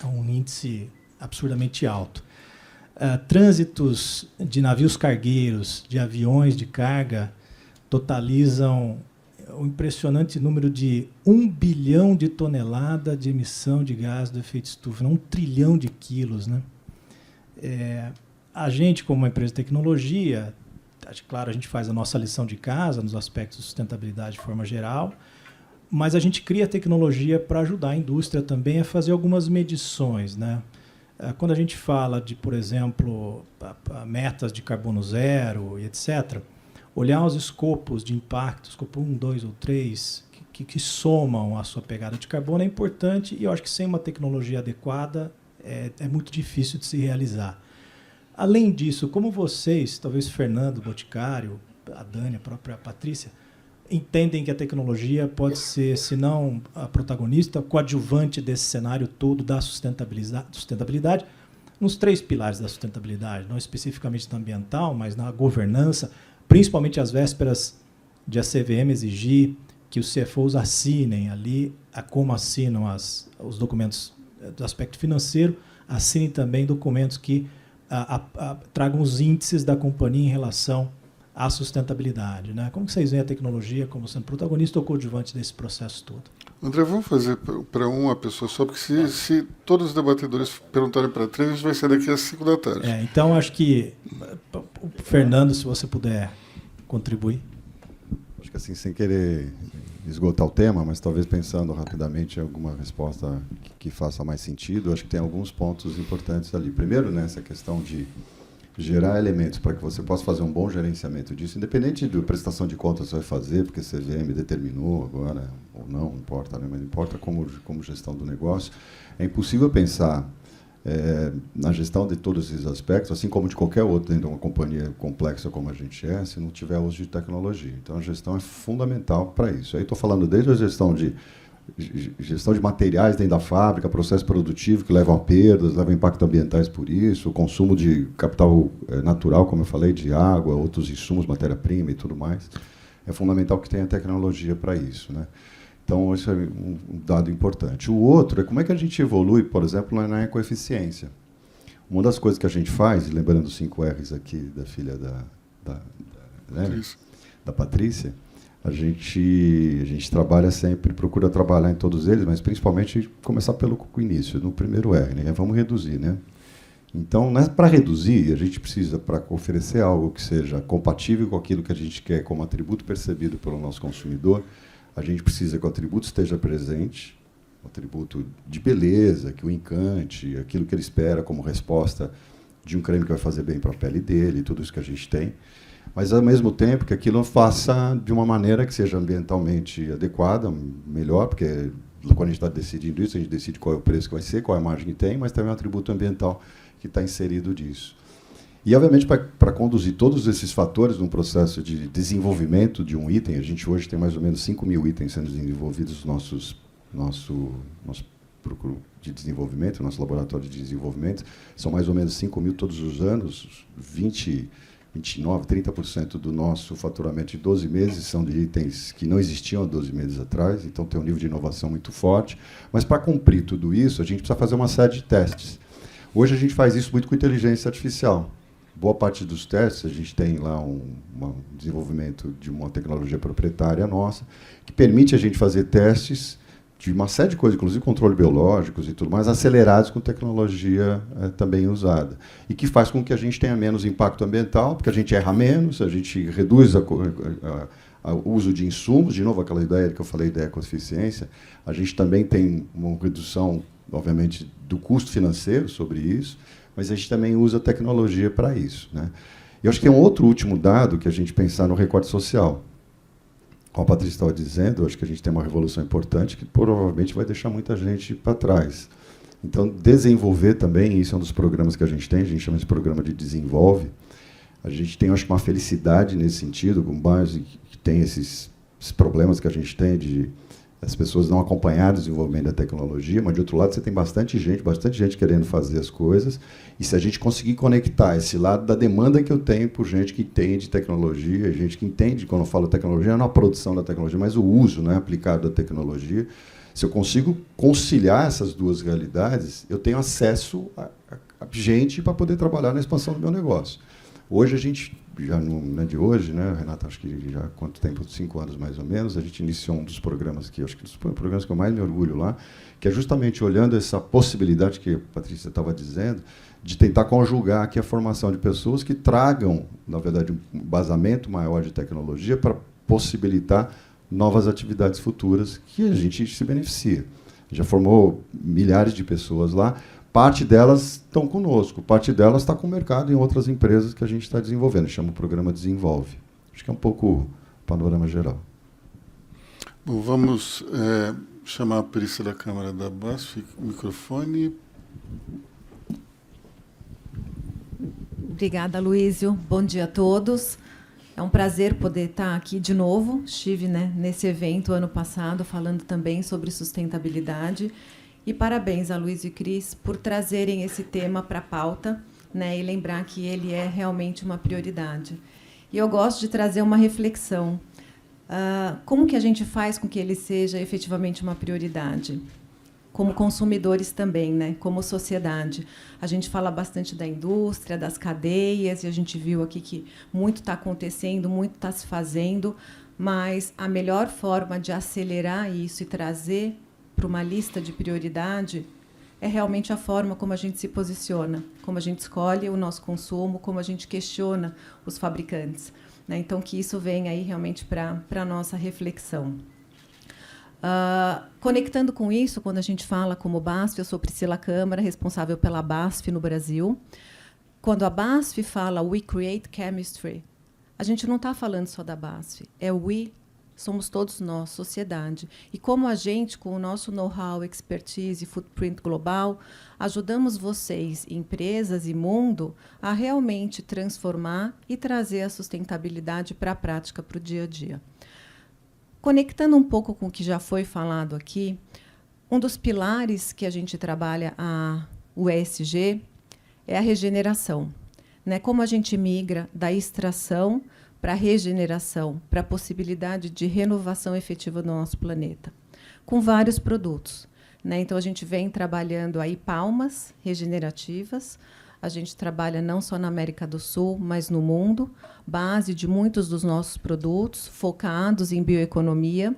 É um índice absurdamente alto. Trânsitos de navios cargueiros, de aviões de carga, totalizam um impressionante número de 1 bilhão de toneladas de emissão de gás do efeito estufa, 1 trilhão de quilos, né? A gente, como uma empresa de tecnologia, claro, a gente faz a nossa lição de casa nos aspectos de sustentabilidade de forma geral, mas a gente cria tecnologia para ajudar a indústria também a fazer algumas medições, né? Quando a gente fala de, por exemplo, metas de carbono zero e etc., olhar os escopos de impacto, escopo 1, 2 ou 3, que somam a sua pegada de carbono é importante, e eu acho que sem uma tecnologia adequada é muito difícil de se realizar. Além disso, como vocês, talvez Fernando, Boticário, a Dani, a própria Patrícia, entendem que a tecnologia pode ser, se não a protagonista, coadjuvante desse cenário todo da sustentabilidade, nos 3 pilares da sustentabilidade, não especificamente na ambiental, mas na governança, principalmente às vésperas de a CVM exigir que os CFOs assinem ali, como assinam os documentos do aspecto financeiro, assinem também documentos que tragam os índices da companhia em relação à sustentabilidade, né? Como que vocês veem a tecnologia como sendo protagonista ou coadjuvante desse processo todo? André, vamos fazer para uma pessoa só, porque se todos os debatedores perguntarem para 3, a gente vai sair daqui às 5 da tarde. Então, acho que, Fernando, se você puder contribuir. Acho que assim, sem querer esgotar o tema, mas talvez pensando rapidamente em alguma resposta que faça mais sentido, acho que tem alguns pontos importantes ali. Primeiro, né, essa questão de gerar elementos para que você possa fazer um bom gerenciamento disso, independente da prestação de contas que você vai fazer, porque a CVM determinou agora, ou não importa, né, mas importa como gestão do negócio. É impossível pensar na gestão de todos esses aspectos, assim como de qualquer outro dentro de uma companhia complexa como a gente é, se não tiver uso de tecnologia. Então, a gestão é fundamental para isso. Aí estou falando desde a gestão de materiais dentro da fábrica, processo produtivo que levam a perdas, levam a impactos ambientais por isso, o consumo de capital natural, como eu falei, de água, outros insumos, matéria-prima e tudo mais. É fundamental que tenha tecnologia para isso, né? Então, isso é um dado importante. O outro é como é que a gente evolui, por exemplo, na ecoeficiência. Uma das coisas que a gente faz, lembrando os 5 R's aqui da filha da Patrícia, a gente trabalha sempre, procura trabalhar em todos eles, mas principalmente começar pelo início, no primeiro R, né? Vamos reduzir, né? Então, para reduzir, a gente precisa, para oferecer algo que seja compatível com aquilo que a gente quer como atributo percebido pelo nosso consumidor, a gente precisa que o atributo esteja presente, o atributo de beleza, que o encante, aquilo que ele espera como resposta de um creme que vai fazer bem para a pele dele, tudo isso que a gente tem. Mas, ao mesmo tempo, que aquilo faça de uma maneira que seja ambientalmente adequada, melhor, porque quando a gente está decidindo isso, a gente decide qual é o preço que vai ser, qual é a margem que tem, mas também um atributo ambiental que está inserido disso. E, obviamente, para conduzir todos esses fatores num processo de desenvolvimento de um item, a gente hoje tem mais ou menos 5.000 itens sendo desenvolvidos no nosso procuro de desenvolvimento, nosso laboratório de desenvolvimento. São mais ou menos 5.000 todos os anos, 29%, 30% do nosso faturamento de 12 meses são de itens que não existiam há 12 meses atrás, então tem um nível de inovação muito forte. Mas, para cumprir tudo isso, a gente precisa fazer uma série de testes. Hoje, a gente faz isso muito com inteligência artificial. Boa parte dos testes, a gente tem lá um desenvolvimento de uma tecnologia proprietária nossa, que permite a gente fazer testes de uma série de coisas, inclusive controle biológicos e tudo mais, acelerados com tecnologia também usada. E que faz com que a gente tenha menos impacto ambiental, porque a gente erra menos, a gente reduz o uso de insumos, de novo aquela ideia que eu falei da ecoeficiência, a gente também tem uma redução, obviamente, do custo financeiro sobre isso, mas a gente também usa tecnologia para isso, né? E eu acho que tem um outro último dado que a gente pensar no recorte social. Como a Patrícia estava dizendo, eu acho que a gente tem uma revolução importante que provavelmente vai deixar muita gente para trás. Então, desenvolver também, isso é um dos programas que a gente chama esse programa de Desenvolve. A gente tem, acho que, uma felicidade nesse sentido, com base que tem esses problemas que a gente tem de as pessoas não acompanharem o desenvolvimento da tecnologia, mas, de outro lado, você tem bastante gente querendo fazer as coisas, e se a gente conseguir conectar esse lado da demanda que eu tenho por gente que entende tecnologia, gente que entende, quando eu falo tecnologia, não a produção da tecnologia, mas o uso, né, aplicado da tecnologia, se eu consigo conciliar essas duas realidades, eu tenho acesso a gente para poder trabalhar na expansão do meu negócio. Hoje a gente, já não é de hoje, né, Renata, acho que já há quanto tempo, 5 anos mais ou menos, a gente iniciou um dos programas que, acho que dos programas que eu mais me orgulho lá, que é justamente olhando essa possibilidade que a Patrícia estava dizendo, de tentar conjugar aqui a formação de pessoas que tragam, na verdade, um embasamento maior de tecnologia para possibilitar novas atividades futuras que a gente se beneficia. Já formou milhares de pessoas lá. Parte delas estão conosco, parte delas está com o mercado em outras empresas que a gente está desenvolvendo. Chama o programa Desenvolve. Acho que é um pouco o panorama geral. Bom, vamos chamar a perícia da Câmara da BASF. O microfone. Obrigada, Luísio. Bom dia a todos. É um prazer poder estar aqui de novo. Estive, nesse evento ano passado falando também sobre sustentabilidade. E parabéns a Luísio e Cris por trazerem esse tema para a pauta, e lembrar que ele é realmente uma prioridade. E eu gosto de trazer uma reflexão. Como que a gente faz com que ele seja efetivamente uma prioridade? como consumidores também, né? Como sociedade. A gente fala bastante da indústria, das cadeias, e a gente viu aqui que muito está acontecendo, muito está se fazendo, mas a melhor forma de acelerar isso e trazer para uma lista de prioridade é realmente a forma como a gente se posiciona, como a gente escolhe o nosso consumo, como a gente questiona os fabricantes, né? Então, que isso venha aí realmente para a nossa reflexão. Conectando com isso, quando a gente fala como BASF, eu sou Priscila Câmara, responsável pela BASF no Brasil. Quando a BASF fala We Create Chemistry, a gente não está falando só da BASF, é we, somos todos nós, sociedade. E como a gente, com o nosso know-how, expertise e footprint global, ajudamos vocês, empresas e mundo, a realmente transformar e trazer a sustentabilidade para a prática, para o dia a dia. Conectando um pouco com o que já foi falado aqui, um dos pilares que a gente trabalha, o ESG, é a regeneração, né? Como a gente migra da extração para a regeneração, para a possibilidade de renovação efetiva do nosso planeta, com vários produtos, né? Então, a gente vem trabalhando aí palmas regenerativas, a gente trabalha não só na América do Sul, mas no mundo, base de muitos dos nossos produtos, focados em bioeconomia.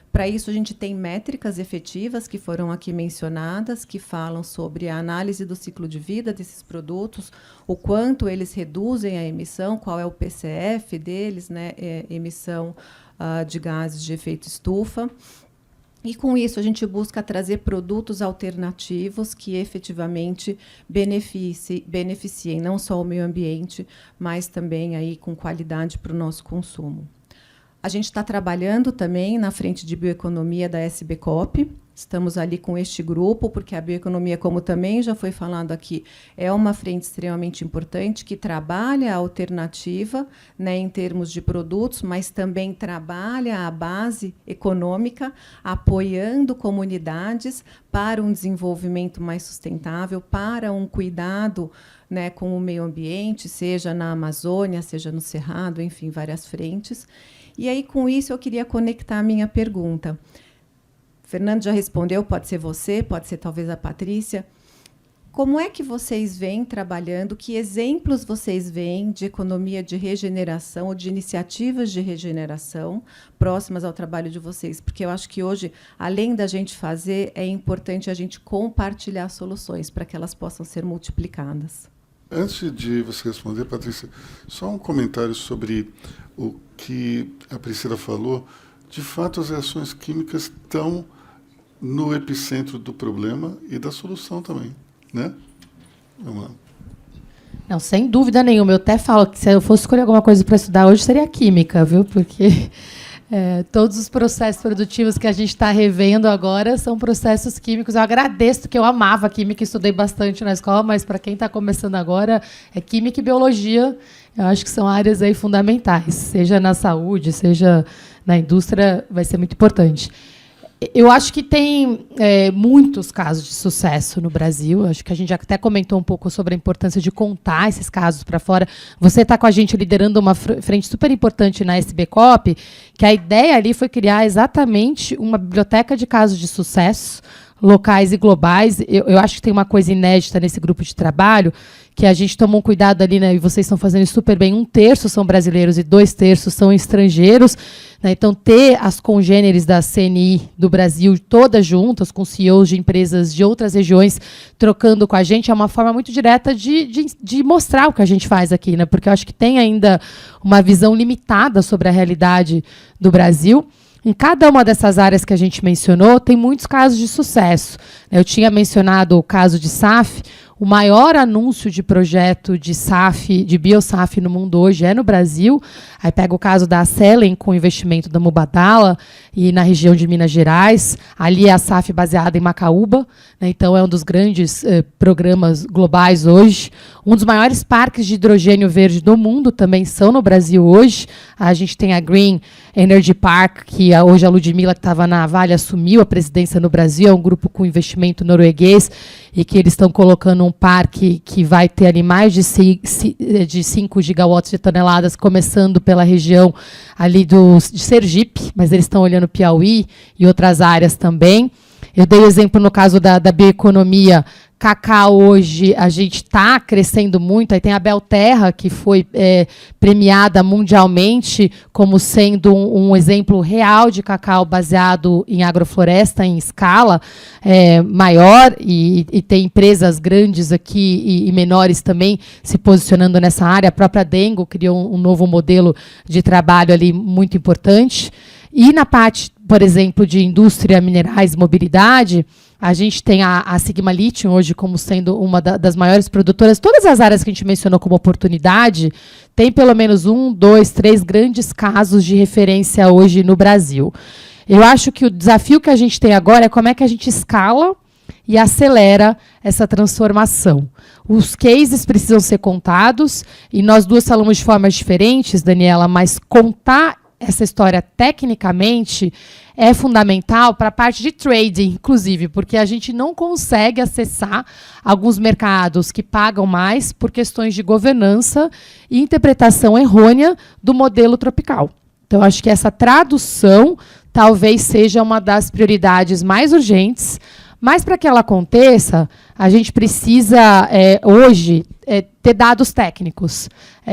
Para isso, a gente tem métricas efetivas que foram aqui mencionadas, que falam sobre a análise do ciclo de vida desses produtos, o quanto eles reduzem a emissão, qual é o PCF deles, né, emissão de gases de efeito estufa. E, com isso, a gente busca trazer produtos alternativos que efetivamente beneficiem não só o meio ambiente, mas também aí com qualidade para o nosso consumo. A gente está trabalhando também na frente de bioeconomia da SBCOP. Estamos ali com este grupo, porque a bioeconomia, como também já foi falado aqui, é uma frente extremamente importante que trabalha a alternativa, né, em termos de produtos, mas também trabalha a base econômica, apoiando comunidades para um desenvolvimento mais sustentável, para um cuidado, né, com o meio ambiente, seja na Amazônia, seja no Cerrado, enfim, várias frentes. E aí, com isso, eu queria conectar a minha pergunta. Fernando já respondeu, pode ser você, pode ser talvez a Patrícia. Como é que vocês vêm trabalhando, que exemplos vocês veem de economia de regeneração ou de iniciativas de regeneração próximas ao trabalho de vocês? Porque eu acho que hoje, além da gente fazer, é importante a gente compartilhar soluções para que elas possam ser multiplicadas. Antes de você responder, Patrícia, só um comentário sobre o que a Priscila falou. De fato, as reações químicas estão no epicentro do problema e da solução também, né? Vamos lá. Não, sem dúvida nenhuma. Eu até falo que se eu fosse escolher alguma coisa para estudar hoje, seria química, viu? Porque todos os processos produtivos que a gente está revendo agora são processos químicos. Eu agradeço, que eu amava química, estudei bastante na escola, mas para quem está começando agora, é química e biologia. Eu acho que são áreas aí fundamentais, seja na saúde, seja na indústria, vai ser muito importante. Eu acho que tem muitos casos de sucesso no Brasil. Acho que a gente já até comentou um pouco sobre a importância de contar esses casos para fora. Você está com a gente liderando uma frente super importante na SBCOP, que a ideia ali foi criar exatamente uma biblioteca de casos de sucesso, locais e globais. Eu acho que tem uma coisa inédita nesse grupo de trabalho, que a gente tomou um cuidado ali, né, e vocês estão fazendo isso super bem, 1/3 são brasileiros e 2/3 são estrangeiros, né, então ter as congêneres da CNI do Brasil todas juntas, com CEOs de empresas de outras regiões trocando com a gente, é uma forma muito direta de mostrar o que a gente faz aqui, né, porque eu acho que tem ainda uma visão limitada sobre a realidade do Brasil. Em cada uma dessas áreas que a gente mencionou, tem muitos casos de sucesso. Eu tinha mencionado o caso de SAF. O maior anúncio de projeto de SAF, de BioSAF no mundo hoje é no Brasil. Aí pega o caso da Acelen com o investimento da Mubadala e na região de Minas Gerais. Ali é a SAF baseada em Macaúba, né? Então é um dos grandes programas globais hoje. Um dos maiores parques de hidrogênio verde do mundo também são no Brasil hoje. A gente tem a Green Energy Park, que hoje a Ludmilla, que estava na Vale, assumiu a presidência no Brasil. É um grupo com investimento norueguês e que eles estão colocando um parque que vai ter ali mais de 5 gigawatts de toneladas, começando pela região ali de Sergipe, mas eles estão olhando Piauí e outras áreas também. Eu dei exemplo no caso da bioeconomia. Cacau, hoje, a gente está crescendo muito. Aí tem a Belterra, que foi premiada mundialmente como sendo um exemplo real de cacau baseado em agrofloresta, em escala maior, e tem empresas grandes aqui e menores também se posicionando nessa área. A própria Dengo criou um novo modelo de trabalho ali muito importante. E na parte, por exemplo, de indústria, minerais, mobilidade, a gente tem a Sigma Lithium hoje como sendo uma das maiores produtoras. Todas as áreas que a gente mencionou como oportunidade, tem pelo menos 1, 2, 3 grandes casos de referência hoje no Brasil. Eu acho que o desafio que a gente tem agora é como é que a gente escala e acelera essa transformação. Os cases precisam ser contados, e nós duas falamos de formas diferentes, Daniela, mas contar essa história tecnicamente é fundamental para a parte de trading, inclusive, porque a gente não consegue acessar alguns mercados que pagam mais por questões de governança e interpretação errônea do modelo tropical. Então, acho que essa tradução talvez seja uma das prioridades mais urgentes, mas para que ela aconteça, a gente precisa, hoje, ter dados técnicos.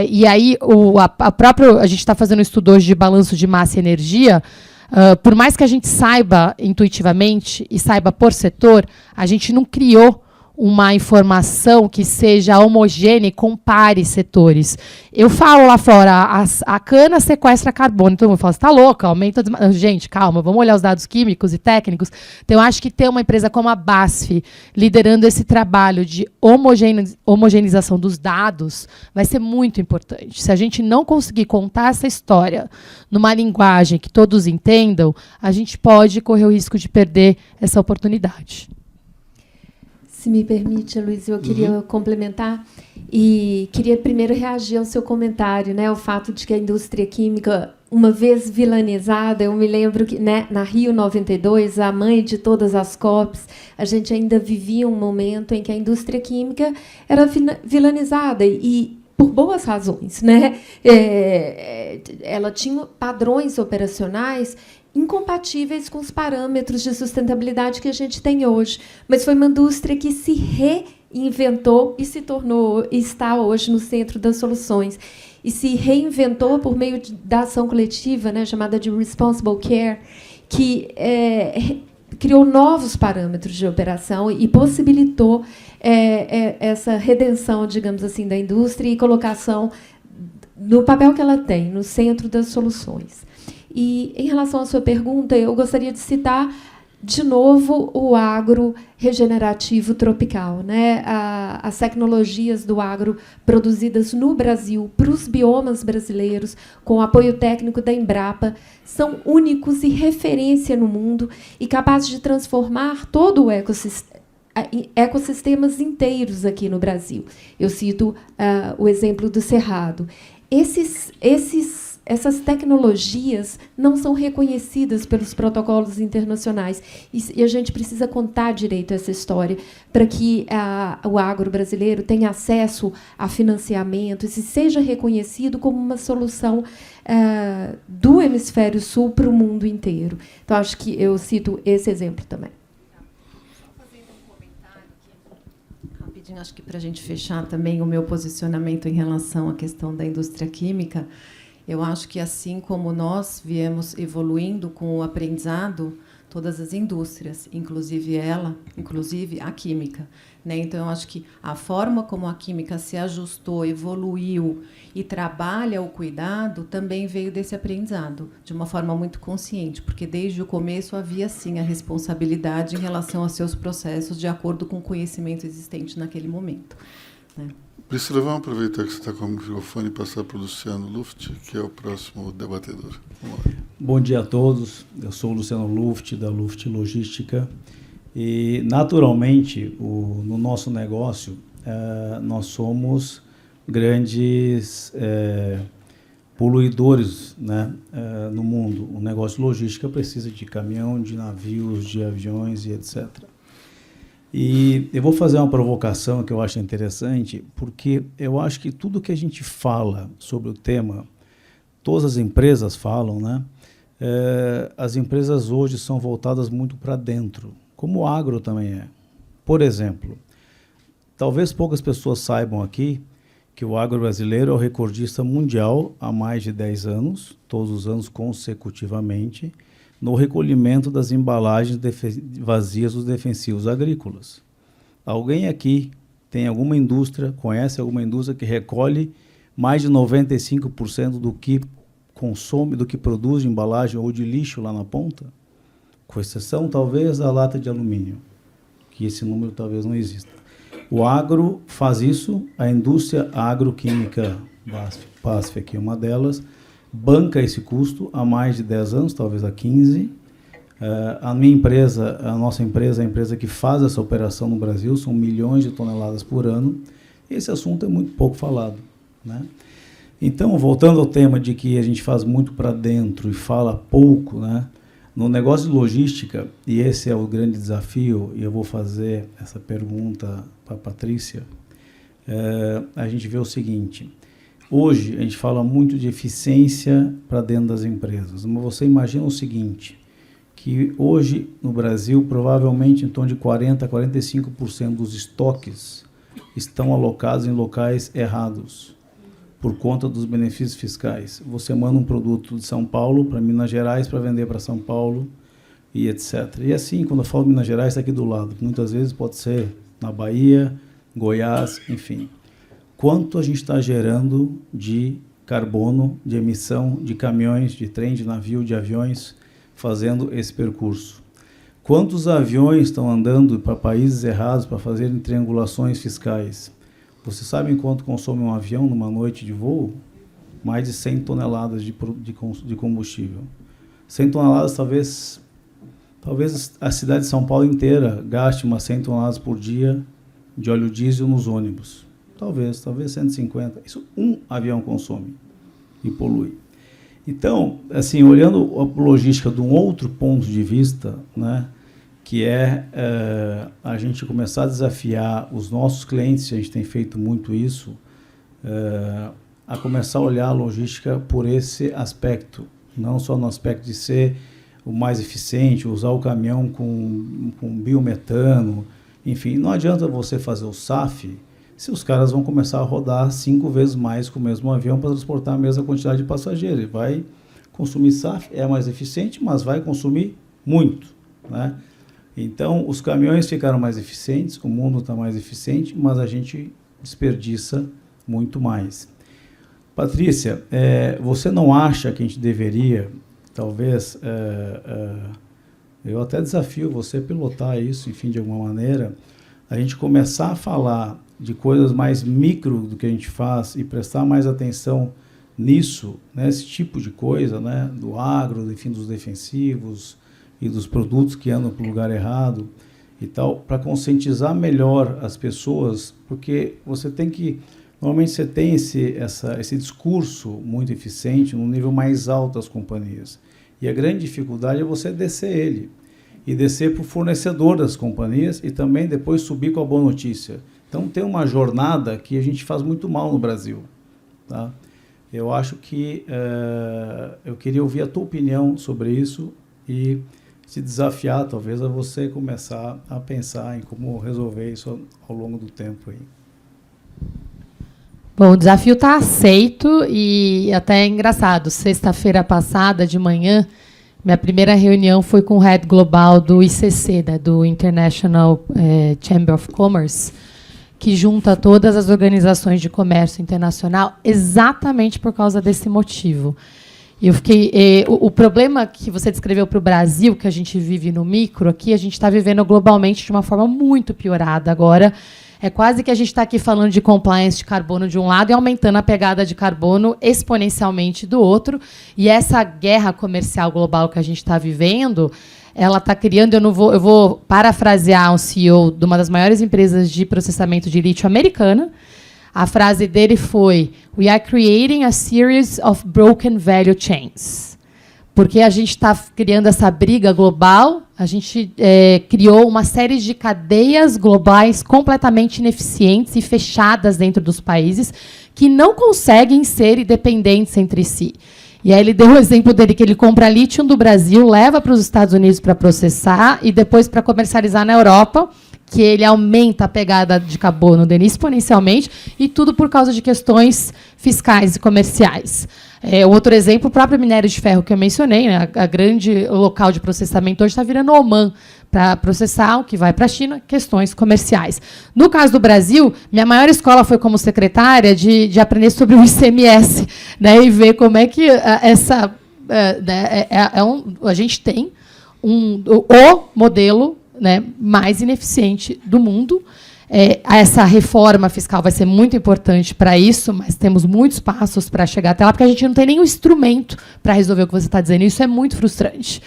E aí, a gente está fazendo um estudo hoje de balanço de massa e energia. Por mais que a gente saiba intuitivamente e saiba por setor, a gente não criou uma informação que seja homogênea e compare setores. Eu falo lá fora, a cana sequestra carbono. Todo mundo fala, você está louca, aumenta... Gente, calma, vamos olhar os dados químicos e técnicos. Então, eu acho que ter uma empresa como a BASF liderando esse trabalho de homogeneização dos dados vai ser muito importante. Se a gente não conseguir contar essa história numa linguagem que todos entendam, a gente pode correr o risco de perder essa oportunidade. Se me permite, Luiz, eu queria complementar e queria primeiro reagir ao seu comentário, né, o fato de que a indústria química, uma vez vilanizada, eu me lembro que, né, na Rio 92, a mãe de todas as COPs, a gente ainda vivia um momento em que a indústria química era vilanizada e por boas razões, né? Ela tinha padrões operacionais incompatíveis com os parâmetros de sustentabilidade que a gente tem hoje. Mas foi uma indústria que se reinventou e se tornou, está hoje no centro das soluções. E se reinventou por meio da ação coletiva, né, chamada de Responsible Care, que criou novos parâmetros de operação e possibilitou essa redenção, digamos assim, da indústria e colocação do papel que ela tem no centro das soluções. E, em relação à sua pergunta, eu gostaria de citar, de novo, o agro regenerativo tropical, né? As tecnologias do agro produzidas no Brasil para os biomas brasileiros, com o apoio técnico da Embrapa, são únicos e referência no mundo e capazes de transformar todo o ecossistemas inteiros aqui no Brasil. Eu cito o exemplo do Cerrado. Essas tecnologias não são reconhecidas pelos protocolos internacionais e a gente precisa contar direito essa história para que o agro brasileiro tenha acesso a financiamento e seja reconhecido como uma solução do hemisfério sul para o mundo inteiro. Então, acho que eu cito esse exemplo também. Rapidinho, acho que para a gente fechar também o meu posicionamento em relação à questão da indústria química, eu acho que, assim como nós viemos evoluindo com o aprendizado, todas as indústrias, inclusive a química, né? Então, eu acho que a forma como a química se ajustou, evoluiu e trabalha o cuidado também veio desse aprendizado, de uma forma muito consciente, porque desde o começo havia, sim, a responsabilidade em relação aos seus processos de acordo com o conhecimento existente naquele momento, né? Priscila, vamos aproveitar que você está com o microfone e passar para o Luciano Luft, que é o próximo debatedor. Bom dia a todos. Eu sou o Luciano Luft, da Luft Logística. E, naturalmente, no nosso negócio, nós somos grandes poluidores, né, no mundo. O negócio logística precisa de caminhão, de navios, de aviões e etc. E eu vou fazer uma provocação que eu acho interessante, porque eu acho que tudo que a gente fala sobre o tema, todas as empresas falam, né? As empresas hoje são voltadas muito para dentro, como o agro também é. Por exemplo, talvez poucas pessoas saibam aqui que o agro brasileiro é o recordista mundial há mais de 10 anos, todos os anos consecutivamente, no recolhimento das embalagens vazias dos defensivos agrícolas. Alguém aqui tem alguma indústria, conhece alguma indústria que recolhe mais de 95% do que consome, do que produz de embalagem ou de lixo lá na ponta? Com exceção, talvez, da lata de alumínio, que esse número talvez não exista. O agro faz isso, a indústria agroquímica, BASF aqui é uma delas, banca esse custo há mais de 10 anos, talvez há 15. A minha empresa, a nossa empresa, a empresa que faz essa operação no Brasil, são milhões de toneladas por ano. Esse assunto é muito pouco falado, né? Então, voltando ao tema de que a gente faz muito para dentro e fala pouco, né? No negócio de logística, e esse é o grande desafio, e eu vou fazer essa pergunta para a Patrícia, a gente vê o seguinte: hoje a gente fala muito de eficiência para dentro das empresas, mas você imagina o seguinte, que hoje no Brasil provavelmente em torno de 40% a 45% dos estoques estão alocados em locais errados, por conta dos benefícios fiscais. Você manda um produto de São Paulo para Minas Gerais para vender para São Paulo e etc. E assim, quando eu falo Minas Gerais, está aqui do lado. Muitas vezes pode ser na Bahia, Goiás, enfim. Quanto a gente está gerando de carbono, de emissão de caminhões, de trem, de navio, de aviões, fazendo esse percurso? Quantos aviões estão andando para países errados para fazerem triangulações fiscais? Vocês sabem quanto consome um avião numa noite de voo? Mais de 100 toneladas de combustível. 100 toneladas, talvez a cidade de São Paulo inteira gaste umas 100 toneladas por dia de óleo diesel nos ônibus. Talvez 150. Isso um avião consome e polui. Então, assim, olhando a logística de um outro ponto de vista, né, que a gente começar a desafiar os nossos clientes, a gente tem feito muito isso, a começar a olhar a logística por esse aspecto, não só no aspecto de ser o mais eficiente, usar o caminhão com biometano, enfim, não adianta você fazer o SAF se os caras vão começar a rodar 5 vezes mais com o mesmo avião para transportar a mesma quantidade de passageiros. Ele vai consumir SAF, é mais eficiente, mas vai consumir muito, né? Então, os caminhões ficaram mais eficientes, o mundo está mais eficiente, mas a gente desperdiça muito mais. Patrícia, você não acha que a gente deveria, talvez, eu até desafio você a pilotar isso, enfim, de alguma maneira, a gente começar a falar de coisas mais micro do que a gente faz e prestar mais atenção nisso, nesse tipo de coisa, né, do agro, enfim, dos defensivos e dos produtos que andam para o lugar errado e tal, para conscientizar melhor as pessoas, porque você tem que, normalmente você tem esse discurso muito eficiente no nível mais alto das companhias, e a grande dificuldade é você descer ele, e descer para o fornecedor das companhias e também depois subir com a boa notícia. Então tem uma jornada que a gente faz muito mal no Brasil, tá? Eu acho que eu queria ouvir a tua opinião sobre isso e se desafiar, talvez, a você começar a pensar em como resolver isso ao longo do tempo aí. Bom, o desafio está aceito e até é engraçado. Sexta-feira passada, de manhã, minha primeira reunião foi com o Head Global do ICC, né, do International Chamber of Commerce, que junta todas as organizações de comércio internacional exatamente por causa desse motivo. Eu fiquei, o problema que você descreveu para o Brasil, que a gente vive no micro, aqui a gente está vivendo globalmente de uma forma muito piorada agora. É quase que a gente está aqui falando de compliance de carbono de um lado e aumentando a pegada de carbono exponencialmente do outro. E essa guerra comercial global que a gente está vivendo, ela está criando, eu vou parafrasear um CEO de uma das maiores empresas de processamento de lítio americana. A frase dele foi: "We are creating a series of broken value chains." Porque a gente está criando essa briga global, a gente criou uma série de cadeias globais completamente ineficientes e fechadas dentro dos países que não conseguem ser independentes entre si. E aí ele deu o exemplo dele, que ele compra lítio do Brasil, leva para os Estados Unidos para processar e depois para comercializar na Europa, que ele aumenta a pegada de carbono dele exponencialmente, e tudo por causa de questões fiscais e comerciais. Outro exemplo, o próprio minério de ferro que eu mencionei, né, a grande local de processamento hoje está virando Oman, para processar o que vai para a China, questões comerciais. No caso do Brasil, minha maior escola foi como secretária de aprender sobre o ICMS, né, e ver como é que a gente tem o modelo, né, mais ineficiente do mundo. Essa reforma fiscal vai ser muito importante para isso, mas temos muitos passos para chegar até lá, porque a gente não tem nenhum instrumento para resolver o que você está dizendo, e isso é muito frustrante.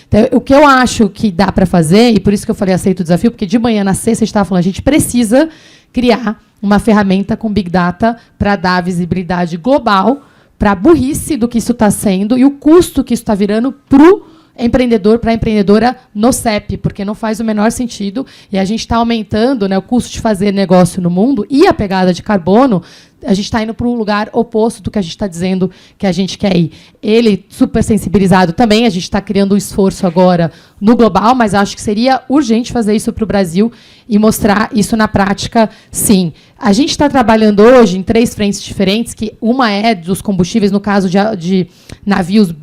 Então, o que eu acho que dá para fazer, e por isso que eu falei aceito o desafio, porque de manhã, na sexta, a gente estava falando, a gente precisa criar uma ferramenta com Big Data para dar visibilidade global para a burrice do que isso está sendo e o custo que isso está virando para o empreendedor, para a empreendedora no CEP, porque não faz o menor sentido, e a gente está aumentando, né, o custo de fazer negócio no mundo e a pegada de carbono. A gente está indo para um lugar oposto do que a gente está dizendo que a gente quer ir. Ele, super sensibilizado também, a gente está criando um esforço agora no global, mas acho que seria urgente fazer isso para o Brasil e mostrar isso na prática, sim. A gente está trabalhando hoje em 3 frentes diferentes, que uma é dos combustíveis, no caso de navios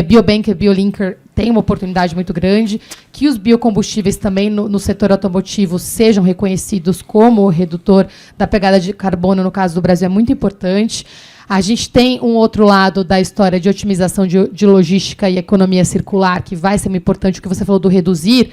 Biobanker, Biolinker, tem uma oportunidade muito grande, que os biocombustíveis também no setor automotivo sejam reconhecidos como redutor da pegada de carbono, no caso do Brasil, é muito importante. A gente tem um outro lado da história de otimização de logística e economia circular, que vai ser muito importante, o que você falou do reduzir.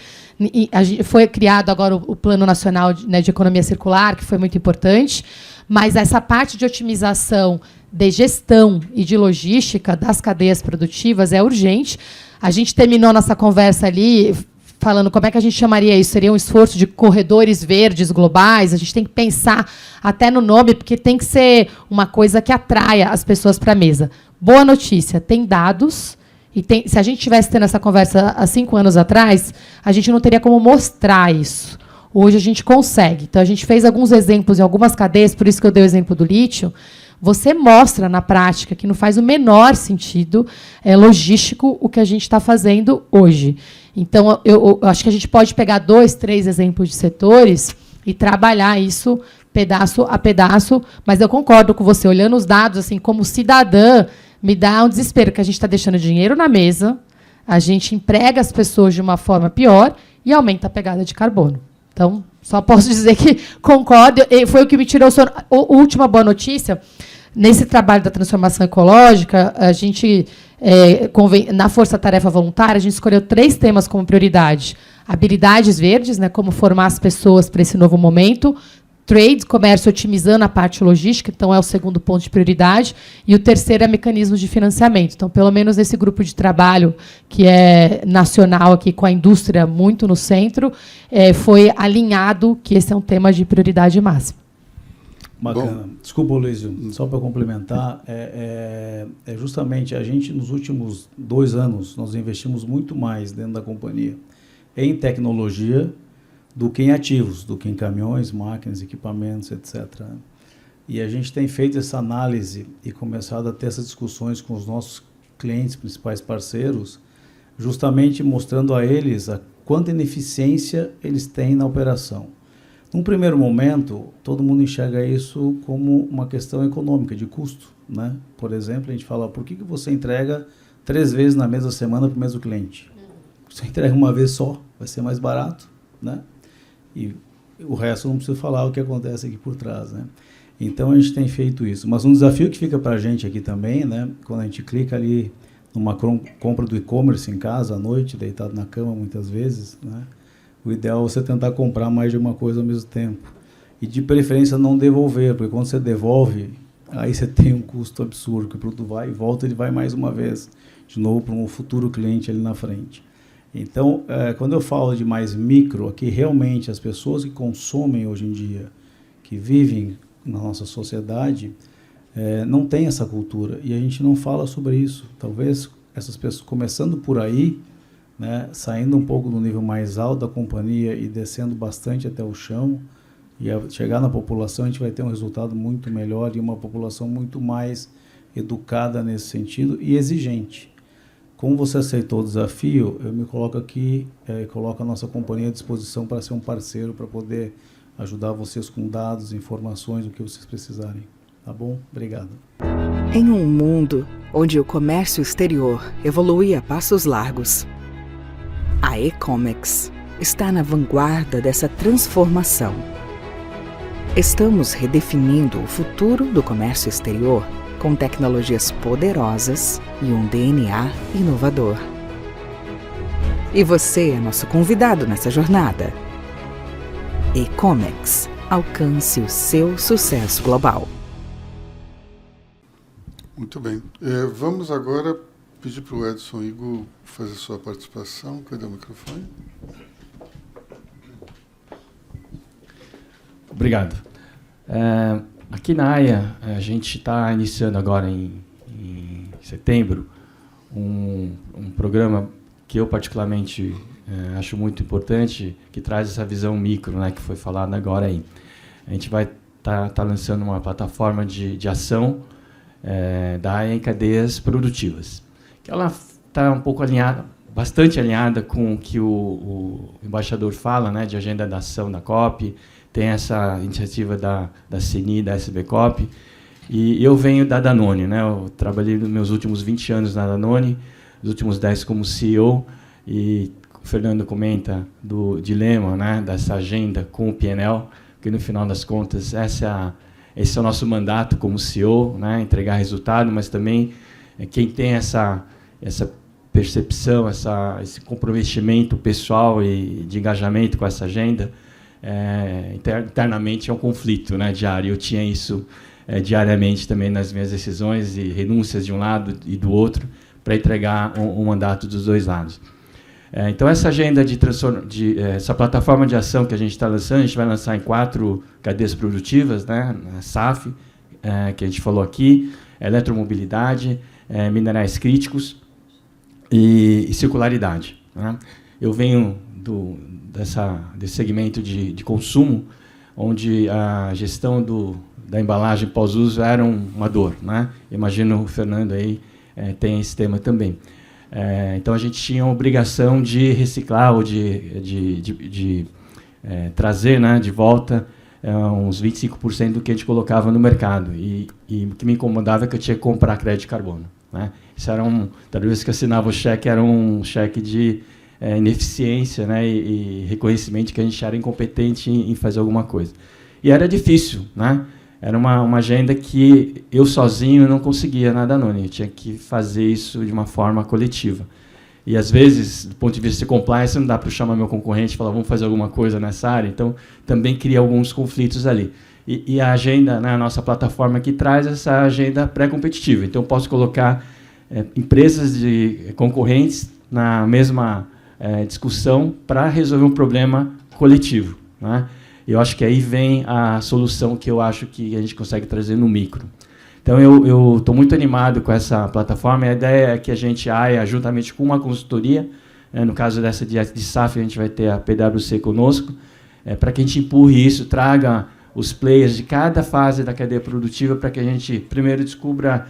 Foi criado agora o Plano Nacional de Economia Circular, que foi muito importante, mas essa parte de otimização de gestão e de logística das cadeias produtivas é urgente. A gente terminou nossa conversa ali falando como é que a gente chamaria isso. Seria um esforço de corredores verdes globais. A gente tem que pensar até no nome, porque tem que ser uma coisa que atraia as pessoas para a mesa. Boa notícia, tem dados. E se a gente tivesse tendo essa conversa há 5 anos atrás, a gente não teria como mostrar isso. Hoje a gente consegue. Então, a gente fez alguns exemplos em algumas cadeias, por isso que eu dei o exemplo do lítio. Você mostra na prática que não faz o menor sentido logístico o que a gente está fazendo hoje. Então, eu acho que a gente pode pegar 2, 3 exemplos de setores e trabalhar isso pedaço a pedaço, mas eu concordo com você, olhando os dados, assim, como cidadã, me dá um desespero, que a gente está deixando dinheiro na mesa, a gente emprega as pessoas de uma forma pior e aumenta a pegada de carbono. Então, só posso dizer que concordo, e foi o que me tirou o sono. Última boa notícia, nesse trabalho da transformação ecológica, a gente, na Força Tarefa Voluntária, a gente escolheu 3 temas como prioridade. Habilidades verdes, né, como formar as pessoas para esse novo momento. Trade, comércio otimizando a parte logística, então é o segundo ponto de prioridade. E o terceiro é mecanismos de financiamento. Então, pelo menos esse grupo de trabalho, que é nacional aqui, com a indústria muito no centro, foi alinhado que esse é um tema de prioridade máxima. Bacana. Bom. Desculpa, Luiz, só para complementar, justamente a gente, nos últimos 2 anos, nós investimos muito mais dentro da companhia em tecnologia do que em ativos, do que em caminhões, máquinas, equipamentos, etc. E a gente tem feito essa análise e começado a ter essas discussões com os nossos clientes, principais parceiros, justamente mostrando a eles a quanta ineficiência eles têm na operação. Num primeiro momento, todo mundo enxerga isso como uma questão econômica, de custo, né? Por exemplo, a gente fala, por que você entrega 3 vezes na mesma semana para o mesmo cliente? Você entrega uma vez só, vai ser mais barato, né? E o resto não preciso falar o que acontece aqui por trás, né? Então, a gente tem feito isso. Mas um desafio que fica para a gente aqui também, né? Quando a gente clica ali numa compra do e-commerce em casa, à noite, deitado na cama muitas vezes, né? O ideal é você tentar comprar mais de uma coisa ao mesmo tempo. E, de preferência, não devolver, porque quando você devolve, aí você tem um custo absurdo, que o produto vai e volta, ele vai mais uma vez, de novo, para um futuro cliente ali na frente. Então, quando eu falo de mais micro, aqui realmente as pessoas que consomem hoje em dia, que vivem na nossa sociedade, não têm essa cultura. E a gente não fala sobre isso. Talvez essas pessoas, começando por aí, né, saindo um pouco do nível mais alto da companhia e descendo bastante até o chão, e chegar na população, a gente vai ter um resultado muito melhor e uma população muito mais educada nesse sentido e exigente. Como você aceitou o desafio, eu me coloco aqui, coloco a nossa companhia à disposição para ser um parceiro, para poder ajudar vocês com dados, informações, o que vocês precisarem. Tá bom? Obrigado. Em um mundo onde o comércio exterior evolui a passos largos, a e-Comex está na vanguarda dessa transformação. Estamos redefinindo o futuro do comércio exterior com tecnologias poderosas e um DNA inovador. E você é nosso convidado nessa jornada. e-Comex, alcance o seu sucesso global. Muito bem. Vamos agora pedir para o Edson Igor fazer sua participação. Cadê o microfone? Obrigado. Aqui na AIA, a gente está iniciando agora em setembro um programa que eu particularmente acho muito importante, que traz essa visão micro, né, que foi falada agora aí. A gente vai tá lançando uma plataforma de ação da AIA em cadeias produtivas, que ela está um pouco alinhada, bastante alinhada com o que o embaixador fala, né, de agenda da ação da COP. Tem essa iniciativa da CNI, da SBCOP, e eu venho da Danone, né? Eu trabalhei nos meus últimos 20 anos na Danone, os últimos 10 como CEO, e o Fernando comenta do dilema, né, dessa agenda com o PNL, que no final das contas esse é o nosso mandato como CEO, né, entregar resultado, mas também quem tem essa percepção, esse comprometimento pessoal e de engajamento com essa agenda, internamente é um conflito, né, diário. Eu tinha isso diariamente também nas minhas decisões e renúncias de um lado e do outro para entregar um mandato dos dois lados. Então, essa agenda essa plataforma de ação que a gente está lançando, a gente vai lançar em 4 cadeias produtivas, né, a SAF, que a gente falou aqui, eletromobilidade, minerais críticos e circularidade, né? Eu venho desse segmento de consumo, onde a gestão da embalagem pós-uso era uma dor, né? Imagino o Fernando aí tem esse tema também. Então, a gente tinha a obrigação de reciclar ou de trazer, né, de volta uns 25% do que a gente colocava no mercado. E o que me incomodava é que eu tinha que comprar crédito de carbono, né? Isso era toda vez que eu assinava o cheque, era um cheque de ineficiência, né, e reconhecimento que a gente era incompetente em fazer alguma coisa. E era difícil, né? Era uma agenda que eu sozinho não conseguia na Danone, eu tinha que fazer isso de uma forma coletiva. E, às vezes, do ponto de vista de compliance, não dá para chamar meu concorrente e falar, vamos fazer alguma coisa nessa área, então também cria alguns conflitos ali. E a agenda, né, a nossa plataforma aqui traz essa agenda pré-competitiva, então eu posso colocar empresas de concorrentes na mesma discussão para resolver um problema coletivo, né? Eu acho que aí vem a solução que eu acho que a gente consegue trazer no micro. Então, eu estou muito animado com essa plataforma. A ideia é que a gente, juntamente com uma consultoria, no caso dessa de SAF, a gente vai ter a PwC conosco, para que a gente empurre isso, traga os players de cada fase da cadeia produtiva, para que a gente, primeiro, descubra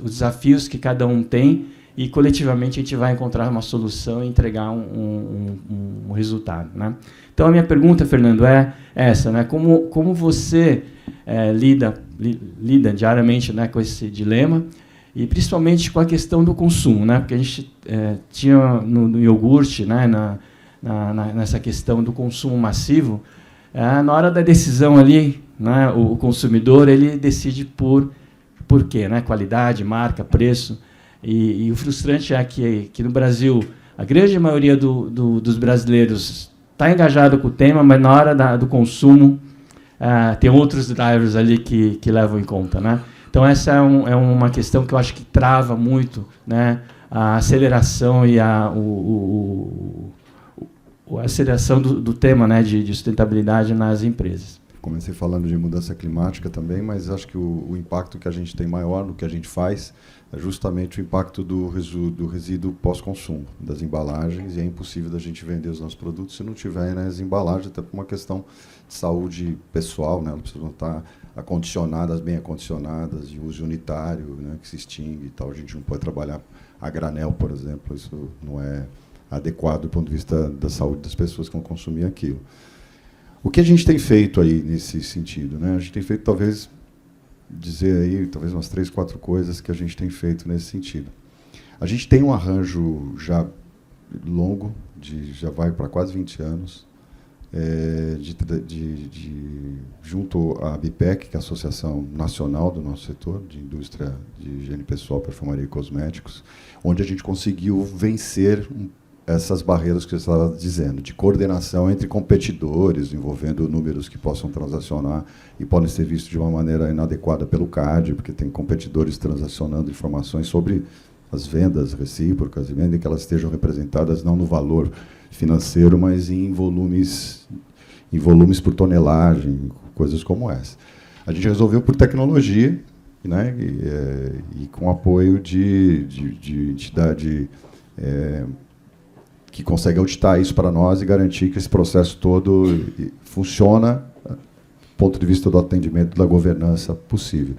os desafios que cada um tem, e coletivamente a gente vai encontrar uma solução e entregar um resultado, né? Então, a minha pergunta, Fernando, é essa, né? Como você lida diariamente, né, com esse dilema, e principalmente com a questão do consumo, né? Porque a gente tinha no iogurte, né, nessa questão do consumo massivo, na hora da decisão ali, né, o consumidor ele decide por quê, né? Qualidade, marca, preço. E o frustrante é que no Brasil, a grande maioria dos brasileiros está engajado com o tema, mas na hora do consumo tem outros drivers ali que levam em conta, né? Então, essa é uma questão que eu acho que trava muito, né, a aceleração e a aceleração do tema, né, de sustentabilidade nas empresas. comecei falando de mudança climática também, mas acho que o impacto que a gente tem maior no que a gente faz é justamente o impacto do resíduo pós-consumo, das embalagens, e é impossível da gente vender os nossos produtos se não tiver nas embalagens, até por uma questão de saúde pessoal, né? Elas precisam estar acondicionadas, bem acondicionadas, de uso unitário, né? Que se extingue e tal. A gente não pode trabalhar a granel, por exemplo, isso não é adequado do ponto de vista da saúde das pessoas que vão consumir aquilo. O que a gente tem feito aí nesse sentido, né? A gente tem feito, talvez, dizer aí, talvez umas 3, 4 coisas que a gente tem feito nesse sentido. A gente tem um arranjo já longo, já vai para quase 20 anos, junto à BPEC, que é a Associação Nacional do nosso setor de indústria de higiene pessoal, perfumaria e cosméticos, onde a gente conseguiu vencer essas barreiras que você estava dizendo, de coordenação entre competidores, envolvendo números que possam transacionar e podem ser vistos de uma maneira inadequada pelo CAD, porque tem competidores transacionando informações sobre as vendas recíprocas, e mesmo que elas estejam representadas não no valor financeiro, mas em volumes por tonelagem, coisas como essa. A gente resolveu por tecnologia, né, e com apoio de entidade que consegue auditar isso para nós e garantir que esse processo todo funciona do ponto de vista do atendimento, da governança possível.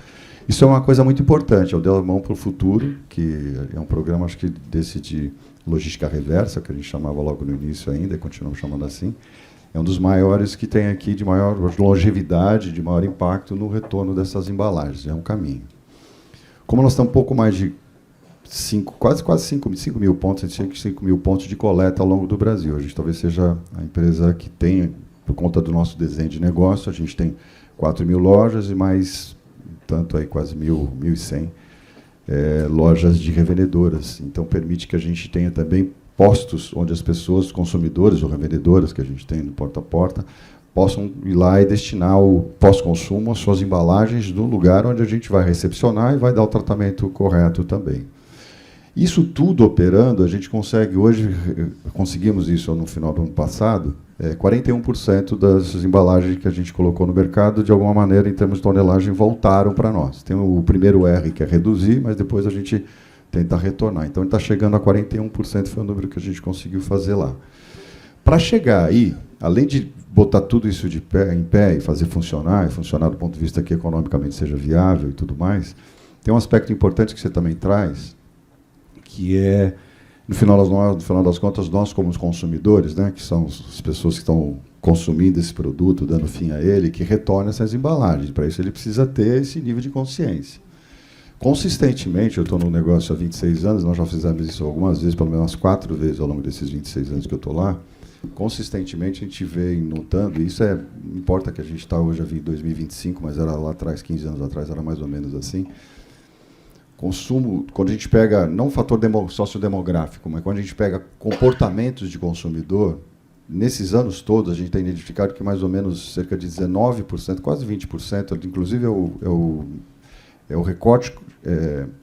Isso é uma coisa muito importante, é o Deu a Mão para o Futuro, que é um programa, acho que desse de logística reversa, que a gente chamava logo no início ainda, e continuamos chamando assim. É um dos maiores que tem aqui de maior longevidade, de maior impacto no retorno dessas embalagens, é um caminho. Como nós estamos um pouco mais de quase 5 mil pontos, 5 mil pontos de coleta ao longo do Brasil. A gente talvez seja a empresa que tem, por conta do nosso desenho de negócio, a gente tem 4 mil lojas e mais, tanto aí, quase 1.100 lojas de revendedoras. Então, permite que a gente tenha também postos onde as pessoas, consumidores ou revendedoras que a gente tem no porta a porta, possam ir lá e destinar o pós-consumo, as suas embalagens, no lugar onde a gente vai recepcionar e vai dar o tratamento correto também. Isso tudo operando, a gente consegue hoje, conseguimos isso no final do ano passado, 41% das embalagens que a gente colocou no mercado, de alguma maneira, em termos de tonelagem, voltaram para nós. Tem o primeiro R, que é reduzir, mas depois a gente tenta retornar. Então, ele está chegando a 41%, foi o número que a gente conseguiu fazer lá. Para chegar aí, além de botar tudo isso em pé e fazer funcionar, e funcionar do ponto de vista que economicamente seja viável e tudo mais, tem um aspecto importante que você também traz, que é, no final das contas, nós como os consumidores, né, que são as pessoas que estão consumindo esse produto, dando fim a ele, que retornam essas embalagens. Para isso ele precisa ter esse nível de consciência. Consistentemente, eu estou no negócio há 26 anos, nós já fizemos isso algumas vezes, pelo menos 4 vezes ao longo desses 26 anos que eu estou lá. Consistentemente a gente vem notando, e isso não importa que a gente está hoje em 2025, mas era lá atrás, 15 anos atrás, era mais ou menos assim. Consumo, quando a gente pega, não o fator sociodemográfico, mas quando a gente pega comportamentos de consumidor, nesses anos todos a gente tem identificado que mais ou menos cerca de 19%, quase 20%, inclusive é o recorte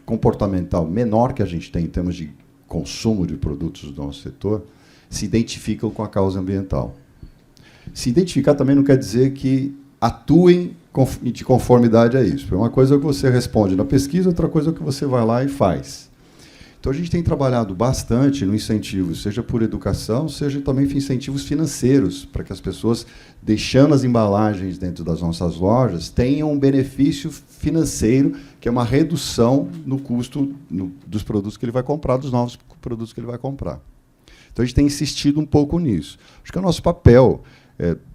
comportamental menor que a gente tem em termos de consumo de produtos do nosso setor, se identificam com a causa ambiental. Se identificar também não quer dizer que atuem de conformidade a isso. Uma coisa é o que você responde na pesquisa, outra coisa é o que você vai lá e faz. Então, a gente tem trabalhado bastante no incentivo, seja por educação, seja também incentivos financeiros, para que as pessoas, deixando as embalagens dentro das nossas lojas, tenham um benefício financeiro, que é uma redução no custo dos produtos que ele vai comprar, dos novos produtos que ele vai comprar. Então, a gente tem insistido um pouco nisso. Acho que é o nosso papel.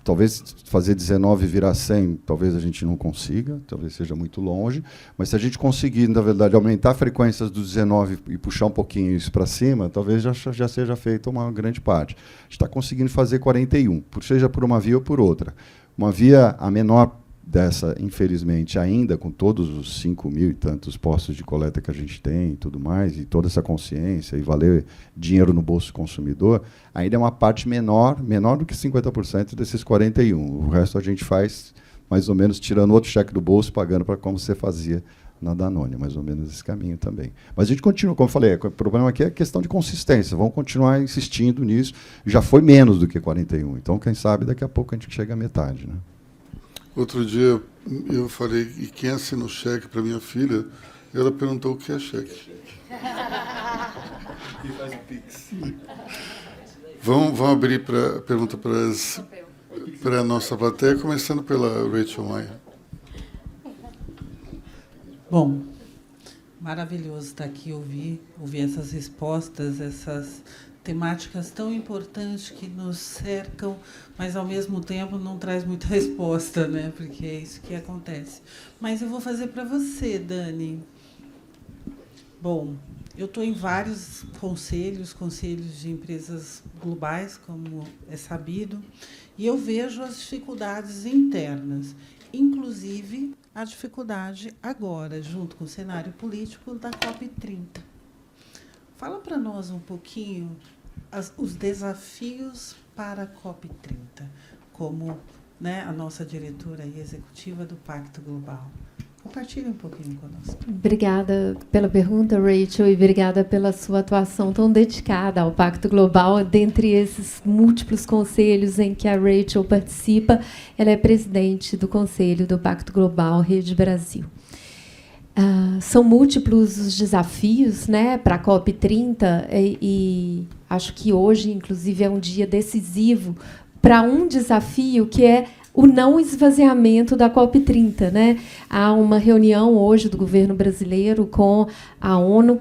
Talvez fazer 19 virar 100, talvez a gente não consiga, talvez seja muito longe, mas se a gente conseguir, na verdade, aumentar a frequência dos 19 e puxar um pouquinho isso para cima, talvez já seja feita uma grande parte. A gente está conseguindo fazer 41, seja por uma via ou por outra. Uma via, a menor dessa, infelizmente, ainda com todos os 5 mil e tantos postos de coleta que a gente tem e tudo mais, e toda essa consciência, e valer dinheiro no bolso do consumidor, ainda é uma parte menor do que 50% desses 41. O resto a gente faz, mais ou menos, tirando outro cheque do bolso, pagando para como você fazia na Danone, mais ou menos esse caminho também. Mas a gente continua, como eu falei, o problema aqui é a questão de consistência, vamos continuar insistindo nisso, já foi menos do que 41, então, quem sabe, daqui a pouco a gente chega à metade, né? Outro dia eu falei, e quem assina o cheque para minha filha? Ela perguntou o que é cheque. E faz o Pix. Vamos abrir para pergunta para a nossa plateia, começando pela Rachel Maia. Bom, maravilhoso estar aqui, ouvir essas respostas, essas temáticas tão importantes que nos cercam, mas, ao mesmo tempo, não traz muita resposta, né? Porque é isso que acontece. Mas eu vou fazer para você, Dani. Bom, eu estou em vários conselhos de empresas globais, como é sabido, e eu vejo as dificuldades internas, inclusive a dificuldade agora, junto com o cenário político, da COP30. Fala para nós um pouquinho os desafios para a COP30, como, né, a nossa diretora e executiva do Pacto Global. Compartilhe um pouquinho conosco. Obrigada pela pergunta, Rachel, e obrigada pela sua atuação tão dedicada ao Pacto Global. Dentre esses múltiplos conselhos em que a Rachel participa, ela é presidente do Conselho do Pacto Global Rede Brasil. São múltiplos os desafios, né, para a COP30, e acho que hoje, inclusive, é um dia decisivo para um desafio que é o não esvaziamento da COP30, né? Há uma reunião hoje do governo brasileiro com a ONU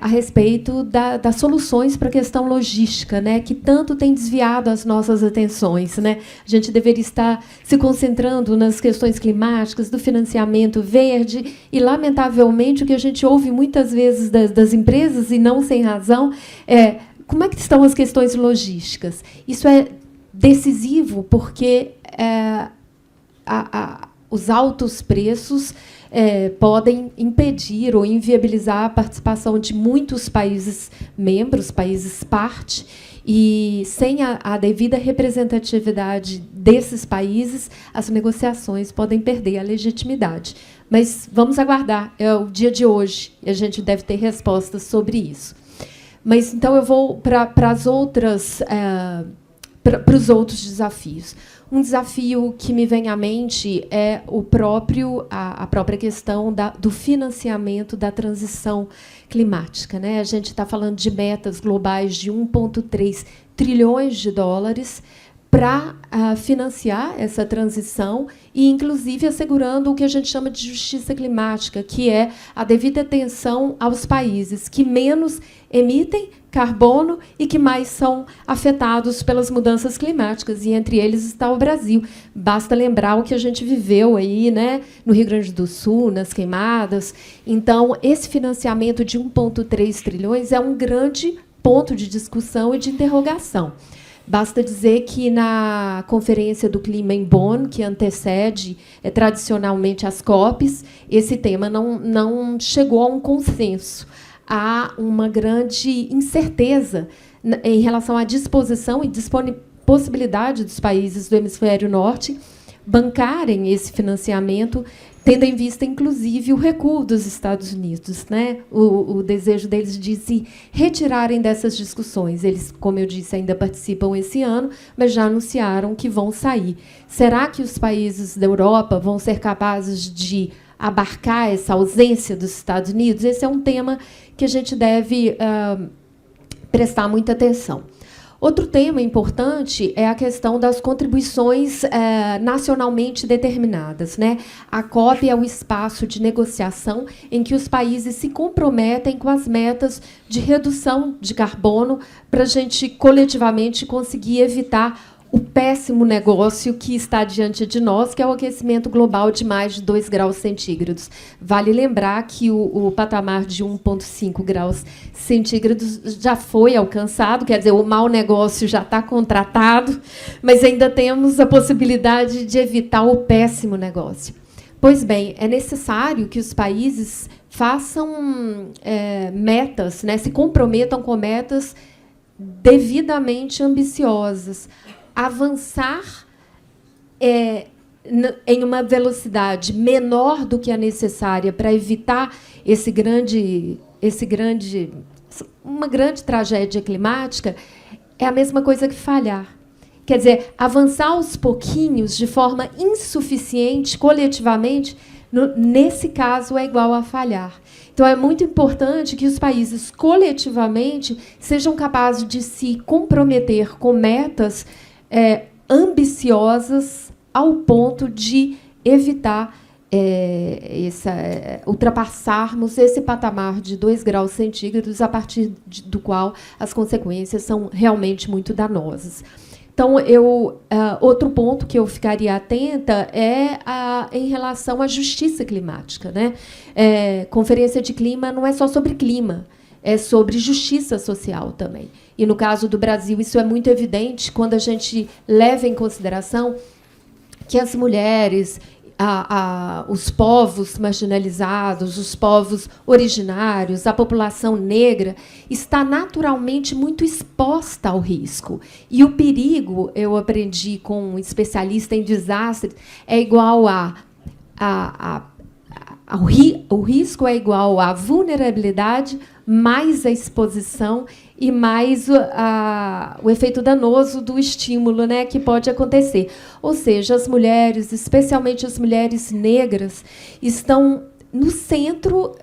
a respeito das soluções para a questão logística, né? Que tanto tem desviado as nossas atenções, né? A gente deveria estar se concentrando nas questões climáticas, do financiamento verde, e, lamentavelmente, o que a gente ouve muitas vezes das empresas, e não sem razão, é como é que estão as questões logísticas. Isso é decisivo porque os altos preços podem impedir ou inviabilizar a participação de muitos países membros, países parte, e sem a devida representatividade desses países, as negociações podem perder a legitimidade. Mas vamos aguardar, é o dia de hoje, e a gente deve ter respostas sobre isso. Mas, então, eu vou para os outros desafios. Um desafio que me vem à mente é a própria questão do financiamento da transição climática, né? A gente está falando de metas globais de 1,3 trilhões de dólares para financiar essa transição e, inclusive, assegurando o que a gente chama de justiça climática, que é a devida atenção aos países que menos emitem carbono e que mais são afetados pelas mudanças climáticas, e entre eles está o Brasil. Basta lembrar o que a gente viveu aí, né, no Rio Grande do Sul, nas queimadas. Então, esse financiamento de 1,3 trilhões é um grande ponto de discussão e de interrogação. Basta dizer que, na Conferência do Clima em Bonn, que antecede tradicionalmente as COPs, esse tema não chegou a um consenso. Há uma grande incerteza em relação à disposição e possibilidade dos países do hemisfério norte bancarem esse financiamento, tendo em vista, inclusive, o recuo dos Estados Unidos, né? O desejo deles de se retirarem dessas discussões. Eles, como eu disse, ainda participam esse ano, mas já anunciaram que vão sair. Será que os países da Europa vão ser capazes de abarcar essa ausência dos Estados Unidos? Esse é um tema que a gente deve prestar muita atenção. Outro tema importante é a questão das contribuições nacionalmente determinadas, né? A COP é o espaço de negociação em que os países se comprometem com as metas de redução de carbono para a gente coletivamente conseguir evitar o péssimo negócio que está diante de nós, que é o aquecimento global de mais de 2 graus centígrados. Vale lembrar que o patamar de 1,5 graus centígrados já foi alcançado, quer dizer, o mau negócio já está contratado, mas ainda temos a possibilidade de evitar o péssimo negócio. Pois bem, é necessário que os países façam metas, né, se comprometam com metas devidamente ambiciosas. Avançar em uma velocidade menor do que a necessária para evitar uma grande tragédia climática é a mesma coisa que falhar. Quer dizer, avançar aos pouquinhos, de forma insuficiente, coletivamente, nesse caso é igual a falhar. Então, é muito importante que os países, coletivamente, sejam capazes de se comprometer com metas ambiciosas ao ponto de evitar ultrapassarmos esse patamar de 2 graus centígrados, a partir do qual as consequências são realmente muito danosas. Então, outro ponto que eu ficaria atenta é em relação à justiça climática, né? Conferência de Clima não é só sobre clima, é sobre justiça social também. E, no caso do Brasil, isso é muito evidente quando a gente leva em consideração que as mulheres, os povos marginalizados, os povos originários, a população negra, está naturalmente muito exposta ao risco. E o perigo, eu aprendi com um especialista em desastres, é igual o risco é igual à vulnerabilidade mais a exposição e mais o efeito danoso do estímulo, né, que pode acontecer. Ou seja, as mulheres, especialmente as mulheres negras, estão no centro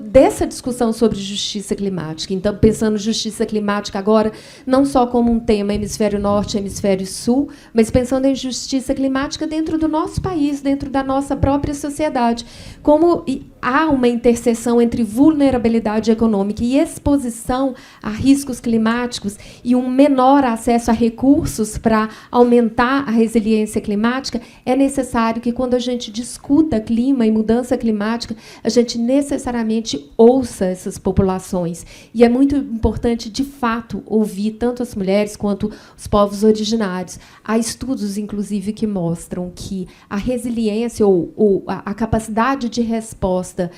dessa discussão sobre justiça climática. Então, pensando em justiça climática agora, não só como um tema hemisfério norte e hemisfério sul, mas pensando em justiça climática dentro do nosso país, dentro da nossa própria sociedade. Como há uma interseção entre vulnerabilidade econômica e exposição a riscos climáticos e um menor acesso a recursos para aumentar a resiliência climática, é necessário que, quando a gente discuta clima e mudança climática, a gente necessariamente ouça essas populações. E é muito importante, de fato, ouvir tanto as mulheres quanto os povos originários. Há estudos, inclusive, que mostram que a resiliência ou a capacidade de resposta,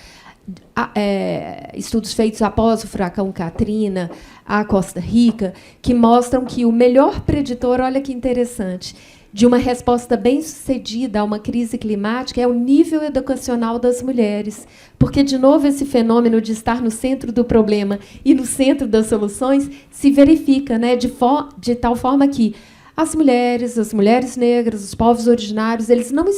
estudos feitos após o furacão Katrina, a Costa Rica, que mostram que o melhor preditor, olha que interessante, de uma resposta bem-sucedida a uma crise climática é o nível educacional das mulheres. Porque, de novo, esse fenômeno de estar no centro do problema e no centro das soluções se verifica, né, de tal forma que as mulheres negras, os povos originários, eles não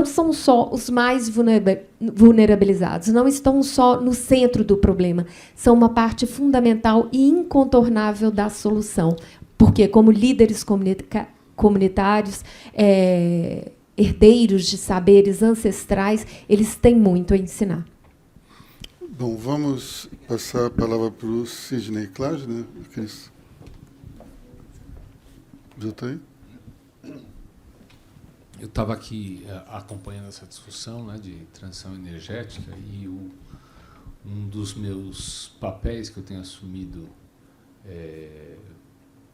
são só os mais vulnerabilizados, não estão só no centro do problema, são uma parte fundamental e incontornável da solução. Porque, como líderes comunitários, herdeiros de saberes ancestrais, eles têm muito a ensinar. Bom, vamos passar a palavra para o Sidney Clark, né, Cris? Já está aí? Eu estava aqui acompanhando essa discussão, né, de transição energética, e um dos meus papéis que eu tenho assumido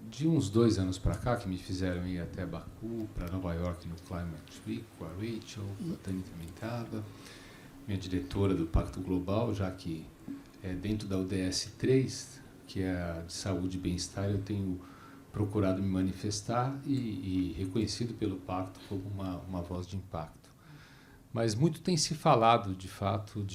de uns 2 anos para cá, que me fizeram ir até Baku, para Nova York, no Climate Week, com a Rachel, a Tânia também estava, minha diretora do Pacto Global, já que dentro da ODS 3, que é a de saúde e bem-estar, eu tenho procurado me manifestar e reconhecido pelo Pacto como uma voz de impacto. Mas muito tem se falado, de fato,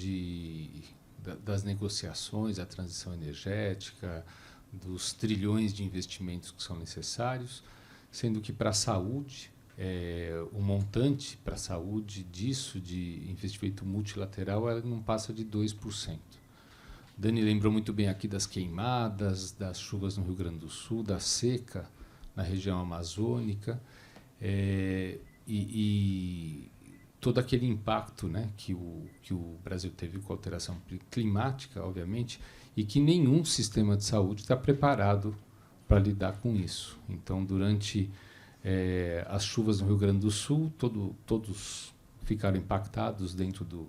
das negociações, da transição energética, dos trilhões de investimentos que são necessários, sendo que para a saúde, o montante para a saúde disso, de investimento multilateral, ela não passa de 2%. Dani lembrou muito bem aqui das queimadas, das chuvas no Rio Grande do Sul, da seca na região amazônica, e todo aquele impacto, né, que o Brasil teve com a alteração climática, obviamente, e que nenhum sistema de saúde está preparado para lidar com isso. Então, durante as chuvas no Rio Grande do Sul, todos ficaram impactados dentro dos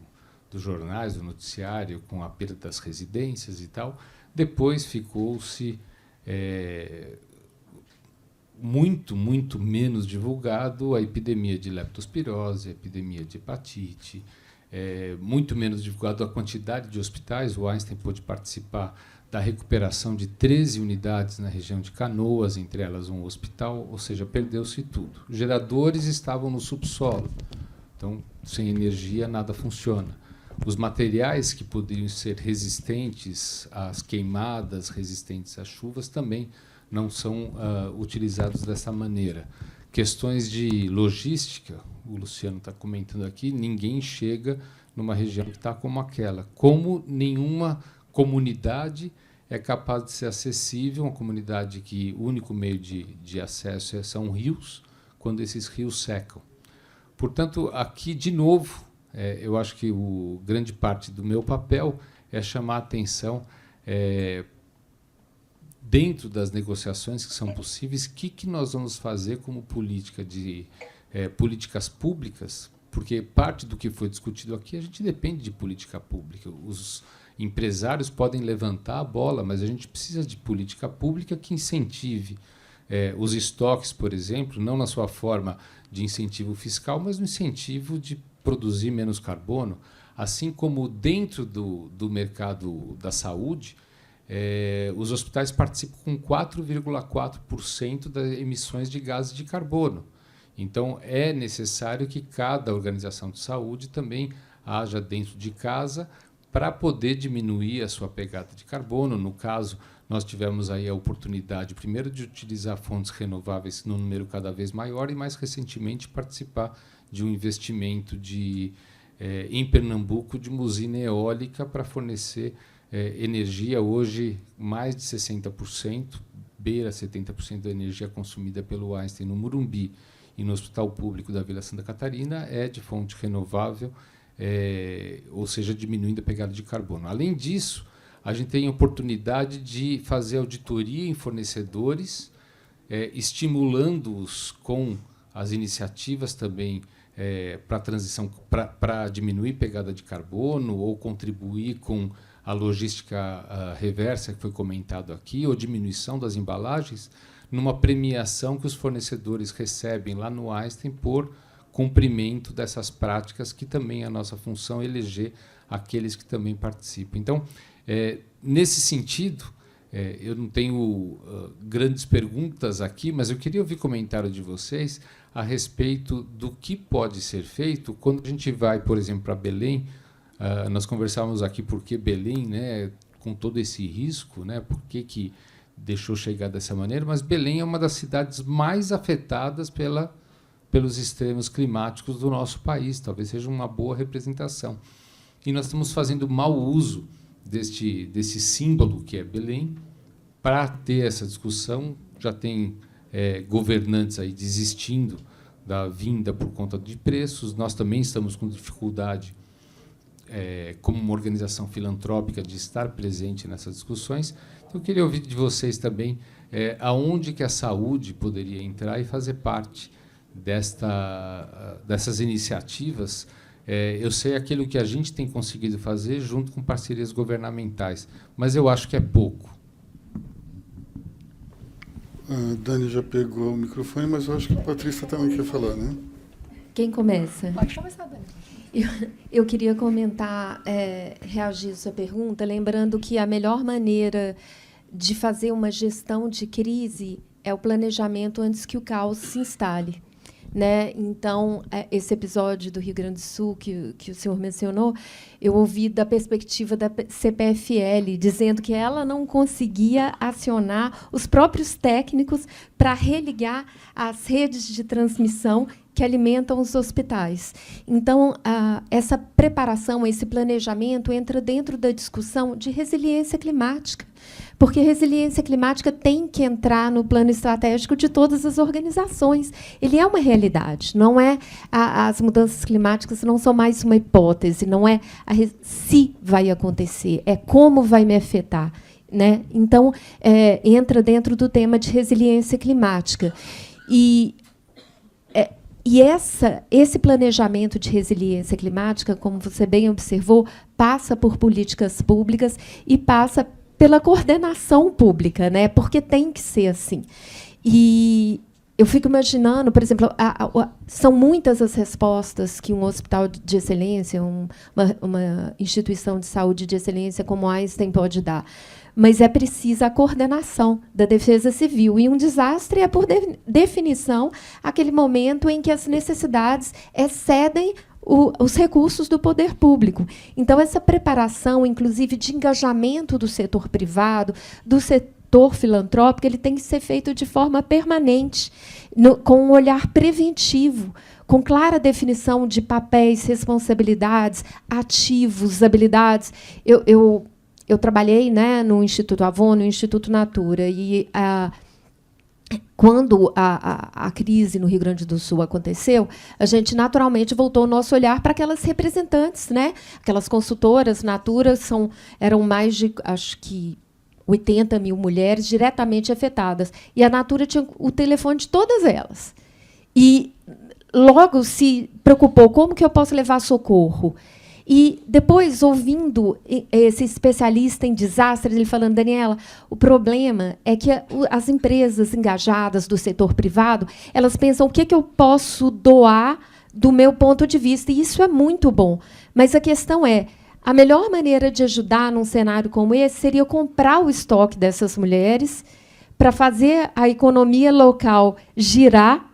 jornais, do noticiário, com a perda das residências e tal. Depois ficou-se muito menos divulgado a epidemia de leptospirose, a epidemia de hepatite, muito menos divulgado a quantidade de hospitais. O Einstein pôde participar da recuperação de 13 unidades na região de Canoas, entre elas um hospital, ou seja, perdeu-se tudo. Os geradores estavam no subsolo, então, sem energia, nada funciona. Os materiais que poderiam ser resistentes às queimadas, resistentes às chuvas, também não são utilizados dessa maneira. Questões de logística, o Luciano está comentando aqui, ninguém chega numa região que está como aquela. Como nenhuma comunidade é capaz de ser acessível, uma comunidade que o único meio de acesso são rios, quando esses rios secam. Portanto, aqui, de novo, eu acho que grande parte do meu papel é chamar a atenção, dentro das negociações que são possíveis, o que nós vamos fazer como políticas públicas, porque parte do que foi discutido aqui, a gente depende de política pública. Os empresários podem levantar a bola, mas a gente precisa de política pública que incentive os estoques, por exemplo, não na sua forma de incentivo fiscal, mas no incentivo de produzir menos carbono, assim como dentro do mercado da saúde, os hospitais participam com 4,4% das emissões de gases de carbono. Então, é necessário que cada organização de saúde também haja dentro de casa para poder diminuir a sua pegada de carbono. No caso, nós tivemos aí a oportunidade, primeiro, de utilizar fontes renováveis num número cada vez maior e, mais recentemente, participar de um investimento em Pernambuco de uma usina eólica para fornecer energia. Hoje, mais de 60%, beira 70% da energia consumida pelo Einstein no Morumbi e no Hospital Público da Vila Santa Catarina é de fonte renovável, ou seja, diminuindo a pegada de carbono. Além disso, a gente tem a oportunidade de fazer auditoria em fornecedores, estimulando-os com as iniciativas também para a transição, para diminuir a pegada de carbono, ou contribuir com a logística reversa, que foi comentado aqui, ou diminuição das embalagens, numa premiação que os fornecedores recebem lá no Einstein por cumprimento dessas práticas, que também é a nossa função eleger aqueles que também participam. Então, nesse sentido, eu não tenho grandes perguntas aqui, mas eu queria ouvir comentário de vocês a respeito do que pode ser feito quando a gente vai, por exemplo, para Belém. Nós conversávamos aqui por que Belém, né, com todo esse risco, né, por que deixou chegar dessa maneira, mas Belém é uma das cidades mais afetadas pelos extremos climáticos do nosso país, talvez seja uma boa representação. E nós estamos fazendo mau uso desse símbolo que é Belém para ter essa discussão. Já tem governantes aí desistindo da vinda por conta de preços. Nós também estamos com dificuldade, como uma organização filantrópica, de estar presente nessas discussões. Então, eu queria ouvir de vocês também aonde que a saúde poderia entrar e fazer parte dessas iniciativas. Eu sei aquilo que a gente tem conseguido fazer junto com parcerias governamentais, mas eu acho que é pouco. A Dani já pegou o microfone, mas eu acho que a Patrícia também quer falar, né? Quem começa? Pode começar, Dani. Eu queria comentar, reagir à sua pergunta, lembrando que a melhor maneira de fazer uma gestão de crise é o planejamento antes que o caos se instale. Né? Então, esse episódio do Rio Grande do Sul que o senhor mencionou, eu ouvi da perspectiva da CPFL, dizendo que ela não conseguia acionar os próprios técnicos para religar as redes de transmissão que alimentam os hospitais. Então, essa preparação, esse planejamento entra dentro da discussão de resiliência climática, porque resiliência climática tem que entrar no plano estratégico de todas as organizações. Ele é uma realidade, não é as mudanças climáticas não são mais uma hipótese, não é se vai acontecer, é como vai me afetar. Né? Então, entra dentro do tema de resiliência climática. E esse planejamento de resiliência climática, como você bem observou, passa por políticas públicas e passa pela coordenação pública, né? Porque tem que ser assim. E eu fico imaginando, por exemplo, são muitas as respostas que um hospital de excelência, uma instituição de saúde de excelência como a Einstein pode dar. Mas é precisa a coordenação da defesa civil. E um desastre é, por definição, aquele momento em que as necessidades excedem os recursos do poder público. Então, essa preparação, inclusive, de engajamento do setor privado, do setor setor filantrópico ele tem que ser feito de forma permanente, com um olhar preventivo, com clara definição de papéis, responsabilidades, ativos, habilidades. Eu trabalhei, né, no Instituto Avon, no Instituto Natura, e quando a crise no Rio Grande do Sul aconteceu, a gente naturalmente voltou o nosso olhar para aquelas representantes, né? Aquelas consultoras. Natura eram mais de, acho que, 80 mil mulheres diretamente afetadas. E a Natura tinha o telefone de todas elas. E logo se preocupou, como que eu posso levar socorro? E depois, ouvindo esse especialista em desastres, ele falando, Daniela, o problema é que as empresas engajadas do setor privado, elas pensam o que eu posso doar do meu ponto de vista, e isso é muito bom. Mas a questão é, a melhor maneira de ajudar num cenário como esse seria comprar o estoque dessas mulheres para fazer a economia local girar.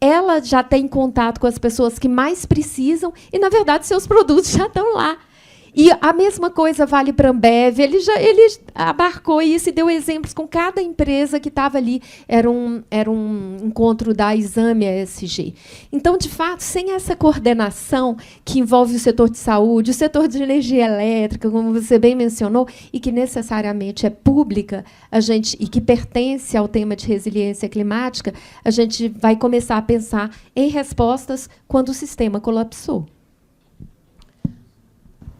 Ela já tem contato com as pessoas que mais precisam e, na verdade, seus produtos já estão lá. E a mesma coisa vale para a Ambev. Ele abarcou isso e deu exemplos com cada empresa que estava ali. Era um encontro da Exame ESG. Então, de fato, sem essa coordenação que envolve o setor de saúde, o setor de energia elétrica, como você bem mencionou, e que necessariamente é pública, e que pertence ao tema de resiliência climática, a gente vai começar a pensar em respostas quando o sistema colapsou.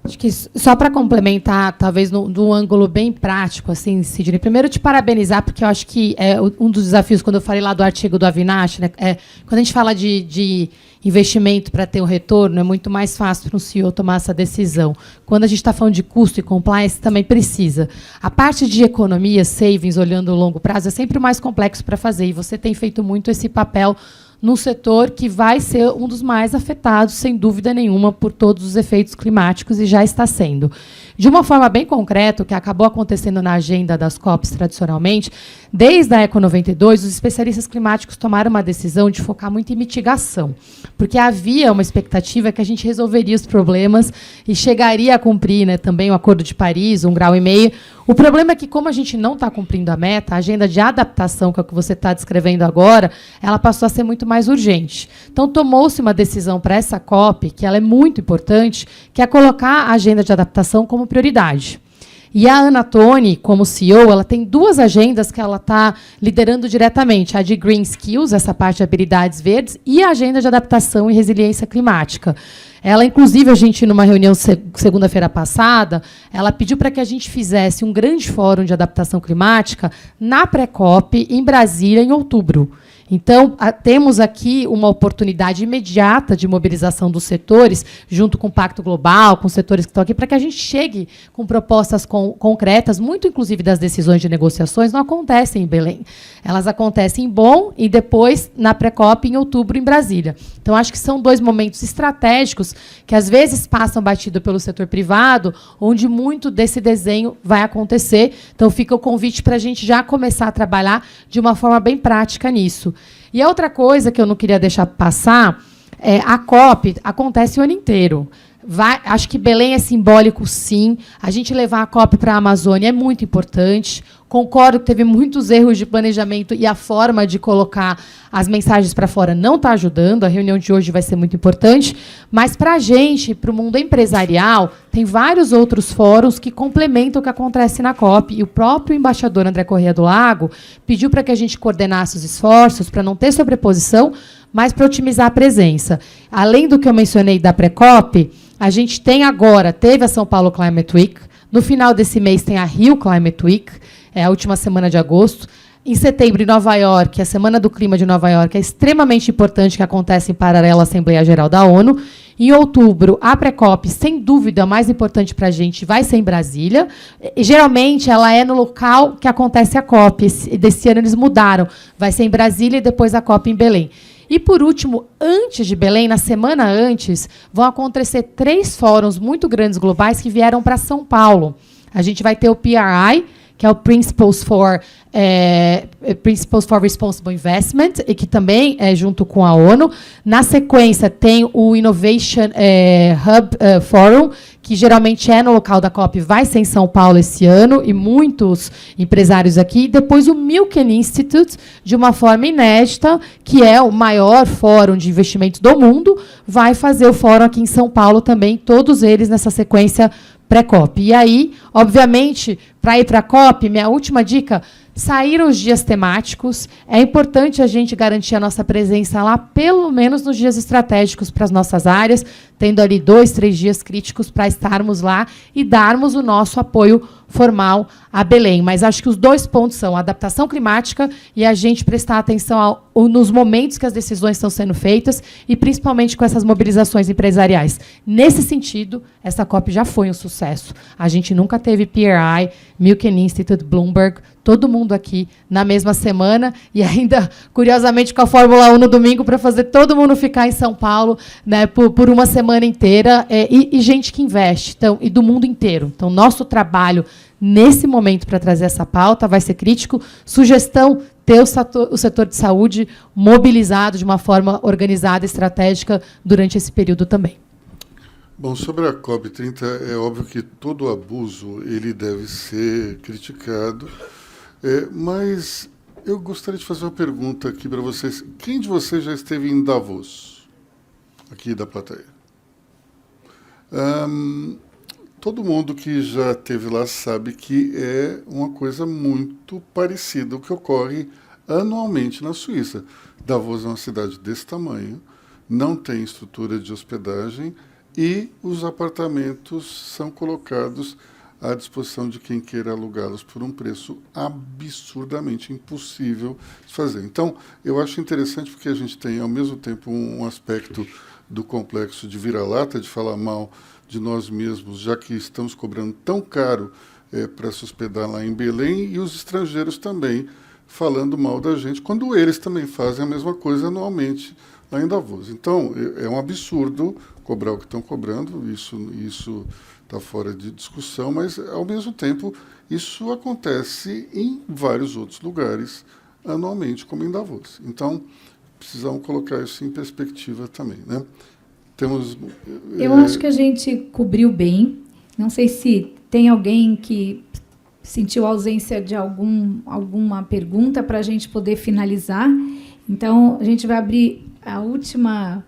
Acho que só para complementar, talvez num ângulo bem prático, assim, Sidney, primeiro te parabenizar, porque eu acho que um dos desafios, quando eu falei lá do artigo do Avinash, né, quando a gente fala de investimento para ter um retorno, é muito mais fácil para um CEO tomar essa decisão. Quando a gente está falando de custo e compliance, também precisa. A parte de economia, savings, olhando o longo prazo, é sempre o mais complexo para fazer, e você tem feito muito esse papel num setor que vai ser um dos mais afetados, sem dúvida nenhuma, por todos os efeitos climáticos, e já está sendo. De uma forma bem concreta, o que acabou acontecendo na agenda das COPs tradicionalmente, desde a Eco 92, os especialistas climáticos tomaram uma decisão de focar muito em mitigação, porque havia uma expectativa que a gente resolveria os problemas e chegaria a cumprir, né, também o Acordo de Paris, 1,5 graus. O problema é que, como a gente não está cumprindo a meta, a agenda de adaptação, que é o que você está descrevendo agora, ela passou a ser muito mais urgente. Então, tomou-se uma decisão para essa COP, que ela é muito importante, que é colocar a agenda de adaptação como prioridade. E a Ana Toni, como CEO, ela tem 2 agendas que ela está liderando diretamente. A de Green Skills, essa parte de habilidades verdes, e a agenda de adaptação e resiliência climática. Ela, inclusive, a gente, numa reunião segunda-feira passada, ela pediu para que a gente fizesse um grande fórum de adaptação climática na pré-COP, em Brasília, em outubro. Então, temos aqui uma oportunidade imediata de mobilização dos setores, junto com o Pacto Global, com os setores que estão aqui, para que a gente chegue com propostas concretas, muito, inclusive, das decisões de negociações, não acontecem em Belém. Elas acontecem em Bonn e depois, na pré-COP, em outubro, em Brasília. Então, acho que são 2 momentos estratégicos que, às vezes, passam batido pelo setor privado, onde muito desse desenho vai acontecer. Então, fica o convite para a gente já começar a trabalhar de uma forma bem prática nisso. E a outra coisa que eu não queria deixar passar é a COP acontece o ano inteiro. Acho que Belém é simbólico, sim. A gente levar a COP para a Amazônia é muito importante. Concordo que teve muitos erros de planejamento e a forma de colocar as mensagens para fora não está ajudando. A reunião de hoje vai ser muito importante. Mas, para a gente, para o mundo empresarial, tem vários outros fóruns que complementam o que acontece na COP. E o próprio embaixador André Corrêa do Lago pediu para que a gente coordenasse os esforços para não ter sobreposição, mas para otimizar a presença. Além do que eu mencionei da pré-COP, a gente tem agora, teve a São Paulo Climate Week, no final desse mês tem a Rio Climate Week, é a última semana de agosto. Em setembro, em Nova York, a Semana do Clima de Nova York é extremamente importante, que acontece em paralelo à Assembleia Geral da ONU. Em outubro, a pré-COP, sem dúvida, a mais importante para a gente, vai ser em Brasília. E, geralmente, ela é no local que acontece a COP. Desse ano, eles mudaram. Vai ser em Brasília e depois a COP em Belém. E, por último, antes de Belém, na semana antes, vão acontecer 3 fóruns muito grandes globais que vieram para São Paulo. A gente vai ter o PRI, que é o Principles for Responsible Investment, e que também é junto com a ONU. Na sequência, tem o Innovation Hub Forum, que geralmente é no local da COP, vai ser em São Paulo esse ano, e muitos empresários aqui. Depois o Milken Institute, de uma forma inédita, que é o maior fórum de investimentos do mundo, vai fazer o fórum aqui em São Paulo também, todos eles nessa sequência pré-COP. E aí, obviamente, para ir para a COP, minha última dica, saíram os dias temáticos. É importante a gente garantir a nossa presença lá, pelo menos nos dias estratégicos para as nossas áreas, tendo ali 2, 3 dias críticos para estarmos lá e darmos o nosso apoio formal a Belém. Mas acho que os 2 pontos são a adaptação climática e a gente prestar atenção nos momentos que as decisões estão sendo feitas e principalmente com essas mobilizações empresariais. Nesse sentido, essa COP já foi um sucesso. A gente nunca teve PRI, Milken Institute, Bloomberg, todo mundo aqui na mesma semana e ainda, curiosamente, com a Fórmula 1 no domingo para fazer todo mundo ficar em São Paulo, né, por uma semana inteira, e gente que investe, então, e do mundo inteiro. Então, nosso trabalho nesse momento para trazer essa pauta vai ser crítico. Sugestão, ter o setor de saúde mobilizado de uma forma organizada, estratégica, durante esse período também. Bom, sobre a COP30, é óbvio que todo abuso ele deve ser criticado, mas eu gostaria de fazer uma pergunta aqui para vocês. Quem de vocês já esteve em Davos, aqui da plateia? Todo mundo que já esteve lá sabe que é uma coisa muito parecida o que ocorre anualmente na Suíça. Davos é uma cidade desse tamanho, não tem estrutura de hospedagem e os apartamentos são colocados à disposição de quem queira alugá-los por um preço absurdamente impossível de fazer. Então, eu acho interessante porque a gente tem, ao mesmo tempo, um aspecto do complexo de vira-lata, de falar mal de nós mesmos, já que estamos cobrando tão caro para se hospedar lá em Belém, e os estrangeiros também falando mal da gente, quando eles também fazem a mesma coisa anualmente lá em Davos. Então, é um absurdo cobrar o que estão cobrando, isso está fora de discussão, mas, ao mesmo tempo, isso acontece em vários outros lugares anualmente, como em Davos. Então, precisamos colocar isso em perspectiva também, né? Eu acho que a gente cobriu bem. Não sei se tem alguém que sentiu ausência de alguma pergunta para a gente poder finalizar. Então, a gente vai abrir a última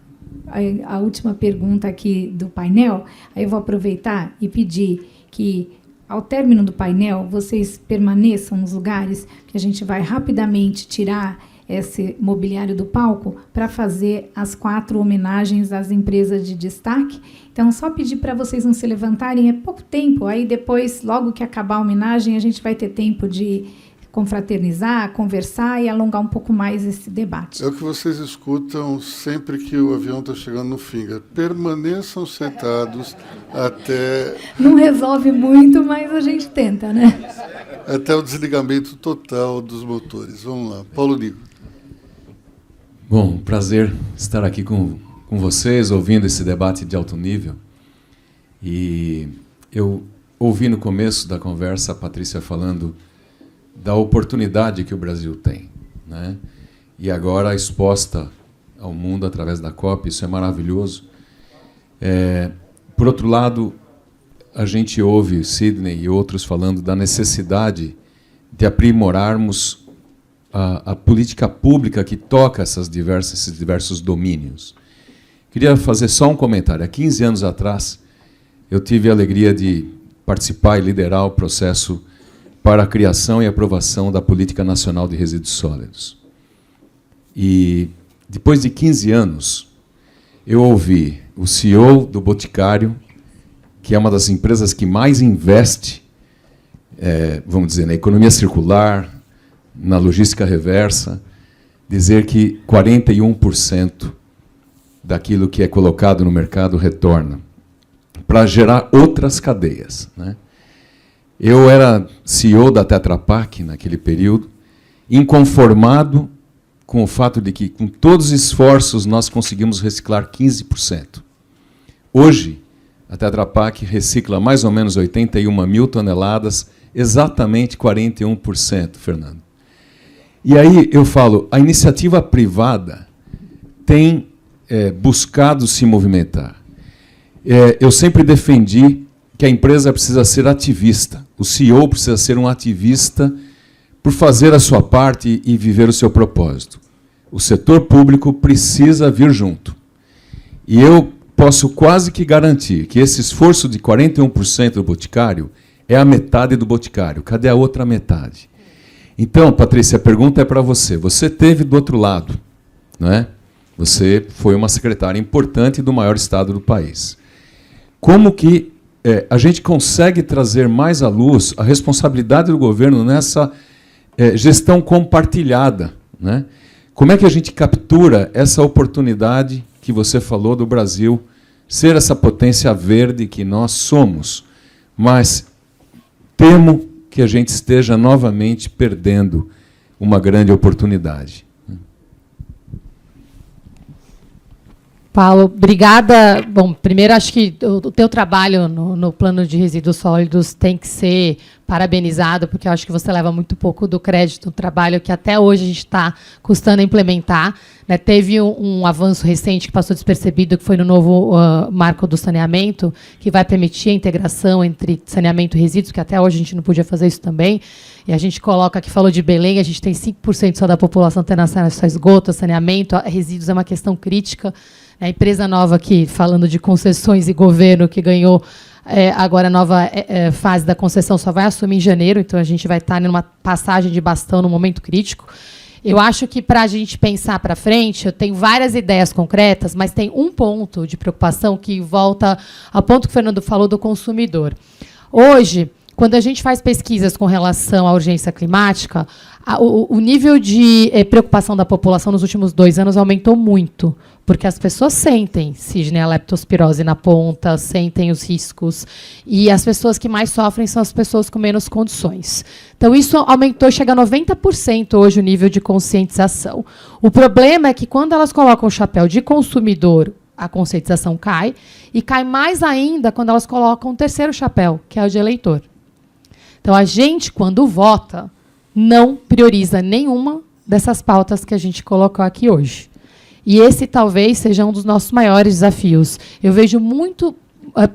pergunta aqui do painel. Aí eu vou aproveitar e pedir que, ao término do painel, vocês permaneçam nos lugares, que a gente vai rapidamente tirar esse mobiliário do palco para fazer as 4 homenagens às empresas de destaque. Então, só pedir para vocês não se levantarem, é pouco tempo, aí depois, logo que acabar a homenagem, a gente vai ter tempo de confraternizar, conversar e alongar um pouco mais esse debate. É o que vocês escutam sempre que o avião está chegando no Finga. Permaneçam sentados até... Não resolve muito, mas a gente tenta, né? Até o desligamento total dos motores. Vamos lá. Paulo Nigo. Bom, prazer estar aqui com vocês, ouvindo esse debate de alto nível. E eu ouvi no começo da conversa a Patrícia falando da oportunidade que o Brasil tem, né? E agora exposta ao mundo através da COP, isso é maravilhoso. Por outro lado, a gente ouve Sidney e outros falando da necessidade de aprimorarmos a política pública que toca esses diversos domínios. Queria fazer só um comentário. Há 15 anos atrás, eu tive a alegria de participar e liderar o processo para a criação e aprovação da Política Nacional de Resíduos Sólidos. E, depois de 15 anos, eu ouvi o CEO do Boticário, que é uma das empresas que mais investe, vamos dizer, na economia circular, na logística reversa, dizer que 41% daquilo que é colocado no mercado retorna, para gerar outras cadeias, né? Eu era CEO da Tetra Pak naquele período, inconformado com o fato de que, com todos os esforços, nós conseguimos reciclar 15%. Hoje, a Tetra Pak recicla mais ou menos 81 mil toneladas exatamente 41%, Fernando. E aí eu falo, a iniciativa privada tem buscado se movimentar. Eu sempre defendi que a empresa precisa ser ativista. O CEO precisa ser um ativista por fazer a sua parte e viver o seu propósito. O setor público precisa vir junto. E eu posso quase que garantir que esse esforço de 41% do Boticário é a metade do Boticário. Cadê a outra metade? Então, Patrícia, a pergunta é para você. Você esteve do outro lado, não é? Você foi uma secretária importante do maior estado do país. Como que a gente consegue trazer mais à luz a responsabilidade do governo nessa gestão compartilhada, né? Como é que a gente captura essa oportunidade que você falou do Brasil ser essa potência verde que nós somos? Mas temo que a gente esteja novamente perdendo uma grande oportunidade. Paulo, obrigada. Bom, primeiro, acho que o teu trabalho no plano de resíduos sólidos tem que ser parabenizado, porque eu acho que você leva muito pouco do crédito, um trabalho que até hoje a gente está custando implementar. Né? Teve um avanço recente que passou despercebido, que foi no novo marco do saneamento, que vai permitir a integração entre saneamento e resíduos, que até hoje a gente não podia fazer isso também. E a gente coloca, que falou de Belém, a gente tem 5% só da população tendo acesso a esgoto, a saneamento, resíduos é uma questão crítica. A empresa nova aqui, falando de concessões e governo, que ganhou agora a nova fase da concessão, só vai assumir em janeiro, então a gente vai estar numa passagem de bastão no momento crítico. Eu acho que, para a gente pensar para frente, eu tenho várias ideias concretas, mas tem um ponto de preocupação que volta ao ponto que o Fernando falou do consumidor. Hoje, quando a gente faz pesquisas com relação à urgência climática, o nível de preocupação da população nos últimos 2 anos aumentou muito, porque as pessoas sentem Cigna leptospirose na ponta, sentem os riscos, e as pessoas que mais sofrem são as pessoas com menos condições. Então, isso aumentou, chega a 90% hoje o nível de conscientização. O problema é que, quando elas colocam o chapéu de consumidor, a conscientização cai, e cai mais ainda quando elas colocam o terceiro chapéu, que é o de eleitor. Então, a gente, quando vota, não prioriza nenhuma dessas pautas que a gente colocou aqui hoje. E esse talvez seja um dos nossos maiores desafios. Eu vejo muito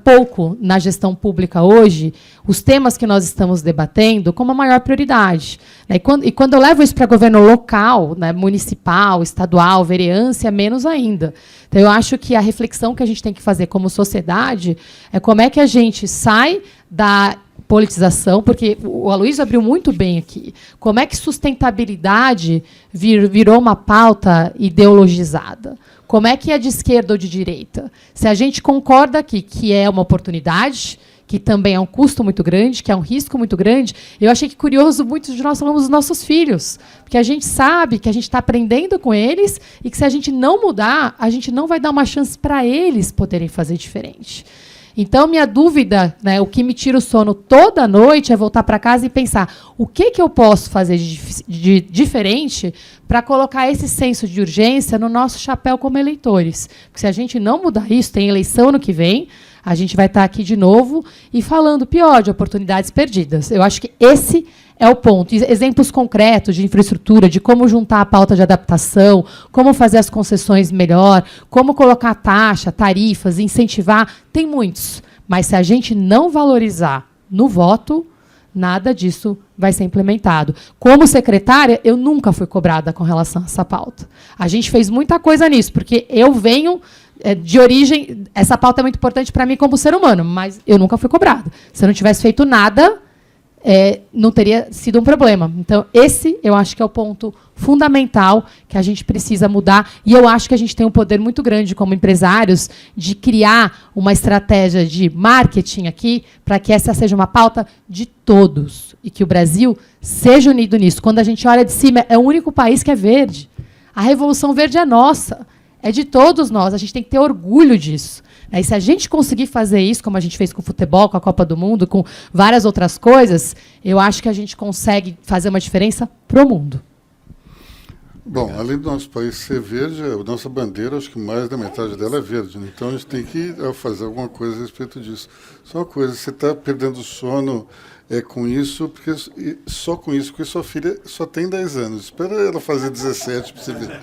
pouco na gestão pública hoje os temas que nós estamos debatendo como a maior prioridade. Né? E quando eu levo isso para governo local, né, municipal, estadual, vereância, menos ainda. Então, eu acho que a reflexão que a gente tem que fazer como sociedade é como é que a gente sai da politização, porque o Aloysio abriu muito bem aqui. Como é que sustentabilidade virou uma pauta ideologizada? Como é que é de esquerda ou de direita? Se a gente concorda aqui que é uma oportunidade, que também é um custo muito grande, que é um risco muito grande, eu achei que curioso, muitos de nós falamos dos nossos filhos, porque a gente sabe que a gente está aprendendo com eles e que, se a gente não mudar, a gente não vai dar uma chance para eles poderem fazer diferente. Então, minha dúvida, né, o que me tira o sono toda noite é voltar para casa e pensar o que eu posso fazer de diferente para colocar esse senso de urgência no nosso chapéu como eleitores. Porque, se a gente não mudar isso, tem eleição no que vem, a gente vai estar aqui de novo e falando pior, de oportunidades perdidas. Eu acho que esse é o ponto. Exemplos concretos de infraestrutura, de como juntar a pauta de adaptação, como fazer as concessões melhor, como colocar taxa, tarifas, incentivar, tem muitos. Mas, se a gente não valorizar no voto, nada disso vai ser implementado. Como secretária, eu nunca fui cobrada com relação a essa pauta. A gente fez muita coisa nisso, porque eu venho de origem, essa pauta é muito importante para mim como ser humano, mas eu nunca fui cobrada. Se eu não tivesse feito nada, não teria sido um problema. Então, esse eu acho que é o ponto fundamental que a gente precisa mudar, e eu acho que a gente tem um poder muito grande como empresários de criar uma estratégia de marketing aqui para que essa seja uma pauta de todos e que o Brasil seja unido nisso. Quando a gente olha de cima, é o único país que é verde. A Revolução Verde é nossa, é de todos nós, a gente tem que ter orgulho disso. E se a gente conseguir fazer isso, como a gente fez com o futebol, com a Copa do Mundo, com várias outras coisas, eu acho que a gente consegue fazer uma diferença para o mundo. Bom, além do nosso país ser verde, a nossa bandeira, acho que mais da metade dela é verde, né? Então a gente tem que fazer alguma coisa a respeito disso. Só uma coisa, você está perdendo sono com isso, porque só com isso, porque sua filha só tem 10 anos. Espera ela fazer 17 para você ver.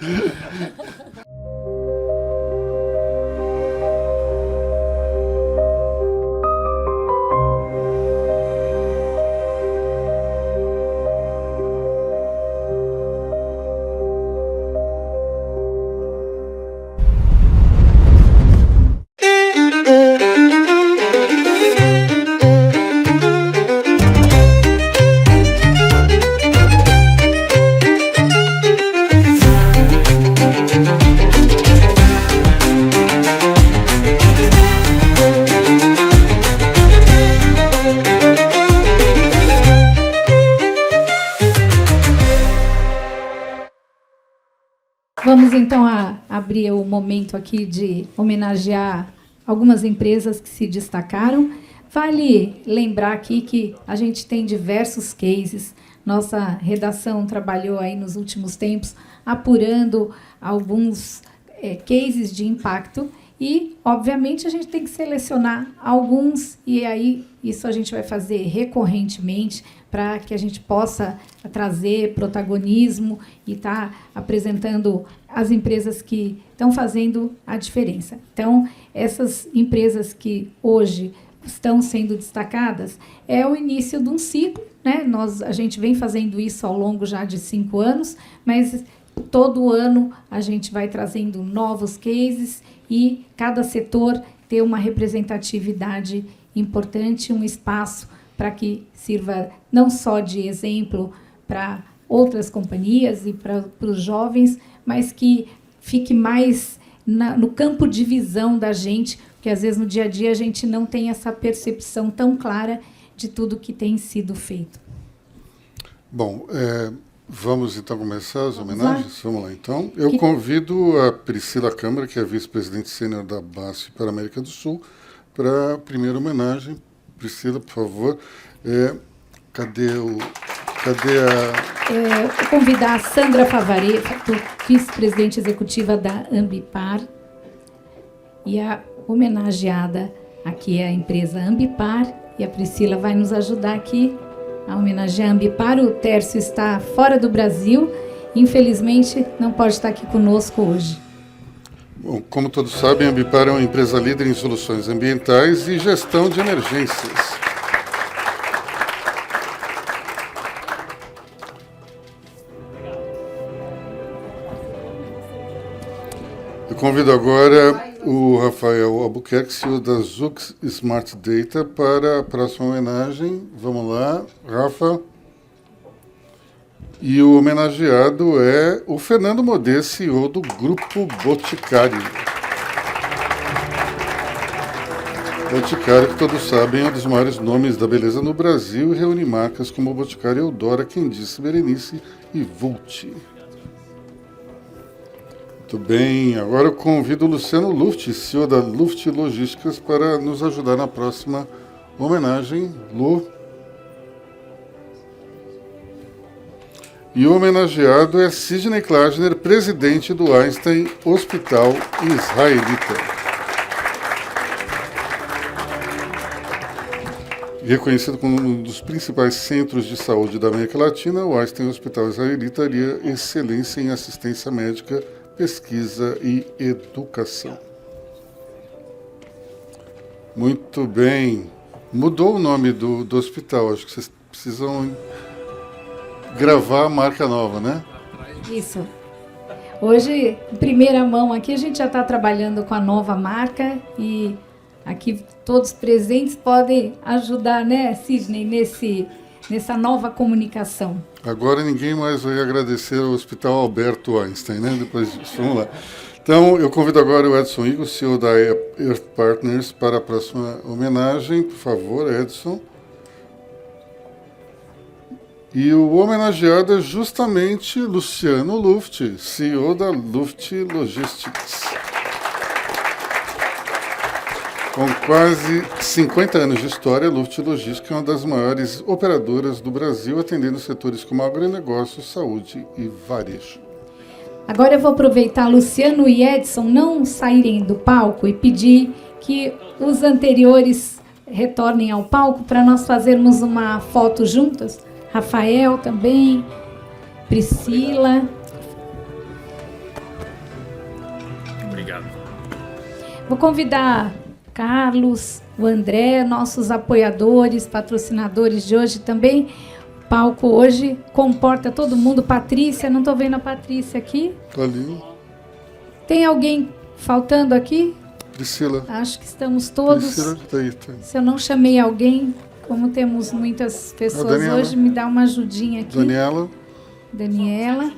Vamos então abrir o momento aqui de homenagear algumas empresas que se destacaram. Vale lembrar aqui que a gente tem diversos cases. Nossa redação trabalhou aí nos últimos tempos apurando alguns cases de impacto e, obviamente, a gente tem que selecionar alguns e aí isso a gente vai fazer recorrentemente para que a gente possa trazer protagonismo e estar apresentando as empresas que estão fazendo a diferença. Então, essas empresas que hoje estão sendo destacadas é o início de um ciclo, né? A gente vem fazendo isso ao longo já de 5 anos, mas todo ano a gente vai trazendo novos cases e cada setor ter uma representatividade importante, um espaço para que sirva não só de exemplo para outras companhias e para os jovens, mas que fique mais no campo de visão da gente, porque às vezes no dia a dia a gente não tem essa percepção tão clara de tudo que tem sido feito. Bom, vamos então começar as homenagens? Vamos lá, então. Eu convido a Priscila Câmara, que é vice-presidente sênior da BASF para a América do Sul, para a primeira homenagem. Priscila, por favor. Cadê a... Vou convidar a Sandra Favareto, vice-presidente executiva da Ambipar, e a homenageada aqui é a empresa Ambipar, e a Priscila vai nos ajudar aqui a homenagear a Ambipar. O Tércio está fora do Brasil, infelizmente não pode estar aqui conosco hoje. Bom, como todos sabem, a Ambipar é uma empresa líder em soluções ambientais e gestão de emergências. Eu convido agora o Rafael Albuquerque, CEO da Zux Smart Data, para a próxima homenagem. Vamos lá, Rafa. E o homenageado é o Fernando Modê, CEO do Grupo Boticário. Boticário, que todos sabem, é um dos maiores nomes da beleza no Brasil e reúne marcas como Boticário, Eudora, Quem Disse, Berenice e Vult. Muito bem, agora eu convido o Luciano Luft, CEO da Luft Logísticas, para nos ajudar na próxima homenagem. Lu. E o homenageado é Sidney Klagner, presidente do Einstein Hospital Israelita. Reconhecido como um dos principais centros de saúde da América Latina, o Einstein Hospital Israelita daria excelência em assistência médica, pesquisa e educação. Muito bem. Mudou o nome do hospital, acho que vocês precisam gravar a marca nova, né? Isso. Hoje, em primeira mão aqui, a gente já está trabalhando com a nova marca e aqui todos presentes podem ajudar, né, Sidney, nessa nova comunicação. Agora ninguém mais vai agradecer ao Hospital Alberto Einstein, né? Depois disso, vamos lá. Então, eu convido agora o Edson Igor, CEO da Earth Partners, para a próxima homenagem. Por favor, Edson. E o homenageado é justamente Luciano Luft, CEO da Luft Logistics. Com quase 50 anos de história, a Luft Logística é uma das maiores operadoras do Brasil, atendendo setores como agronegócio, saúde e varejo. Agora eu vou aproveitar Luciano e Edson não saírem do palco e pedir que os anteriores retornem ao palco para nós fazermos uma foto juntas. Rafael também, Priscila. Obrigado. Vou convidar Carlos, o André, nossos apoiadores, patrocinadores de hoje também. O palco hoje comporta todo mundo. Patrícia, não estou vendo a Patrícia aqui. Está ali. Tem alguém faltando aqui? Priscila. Acho que estamos todos. Priscila está aí. Tá aí. Se eu não chamei alguém, como temos muitas pessoas hoje, me dá uma ajudinha aqui. Daniela. Daniela.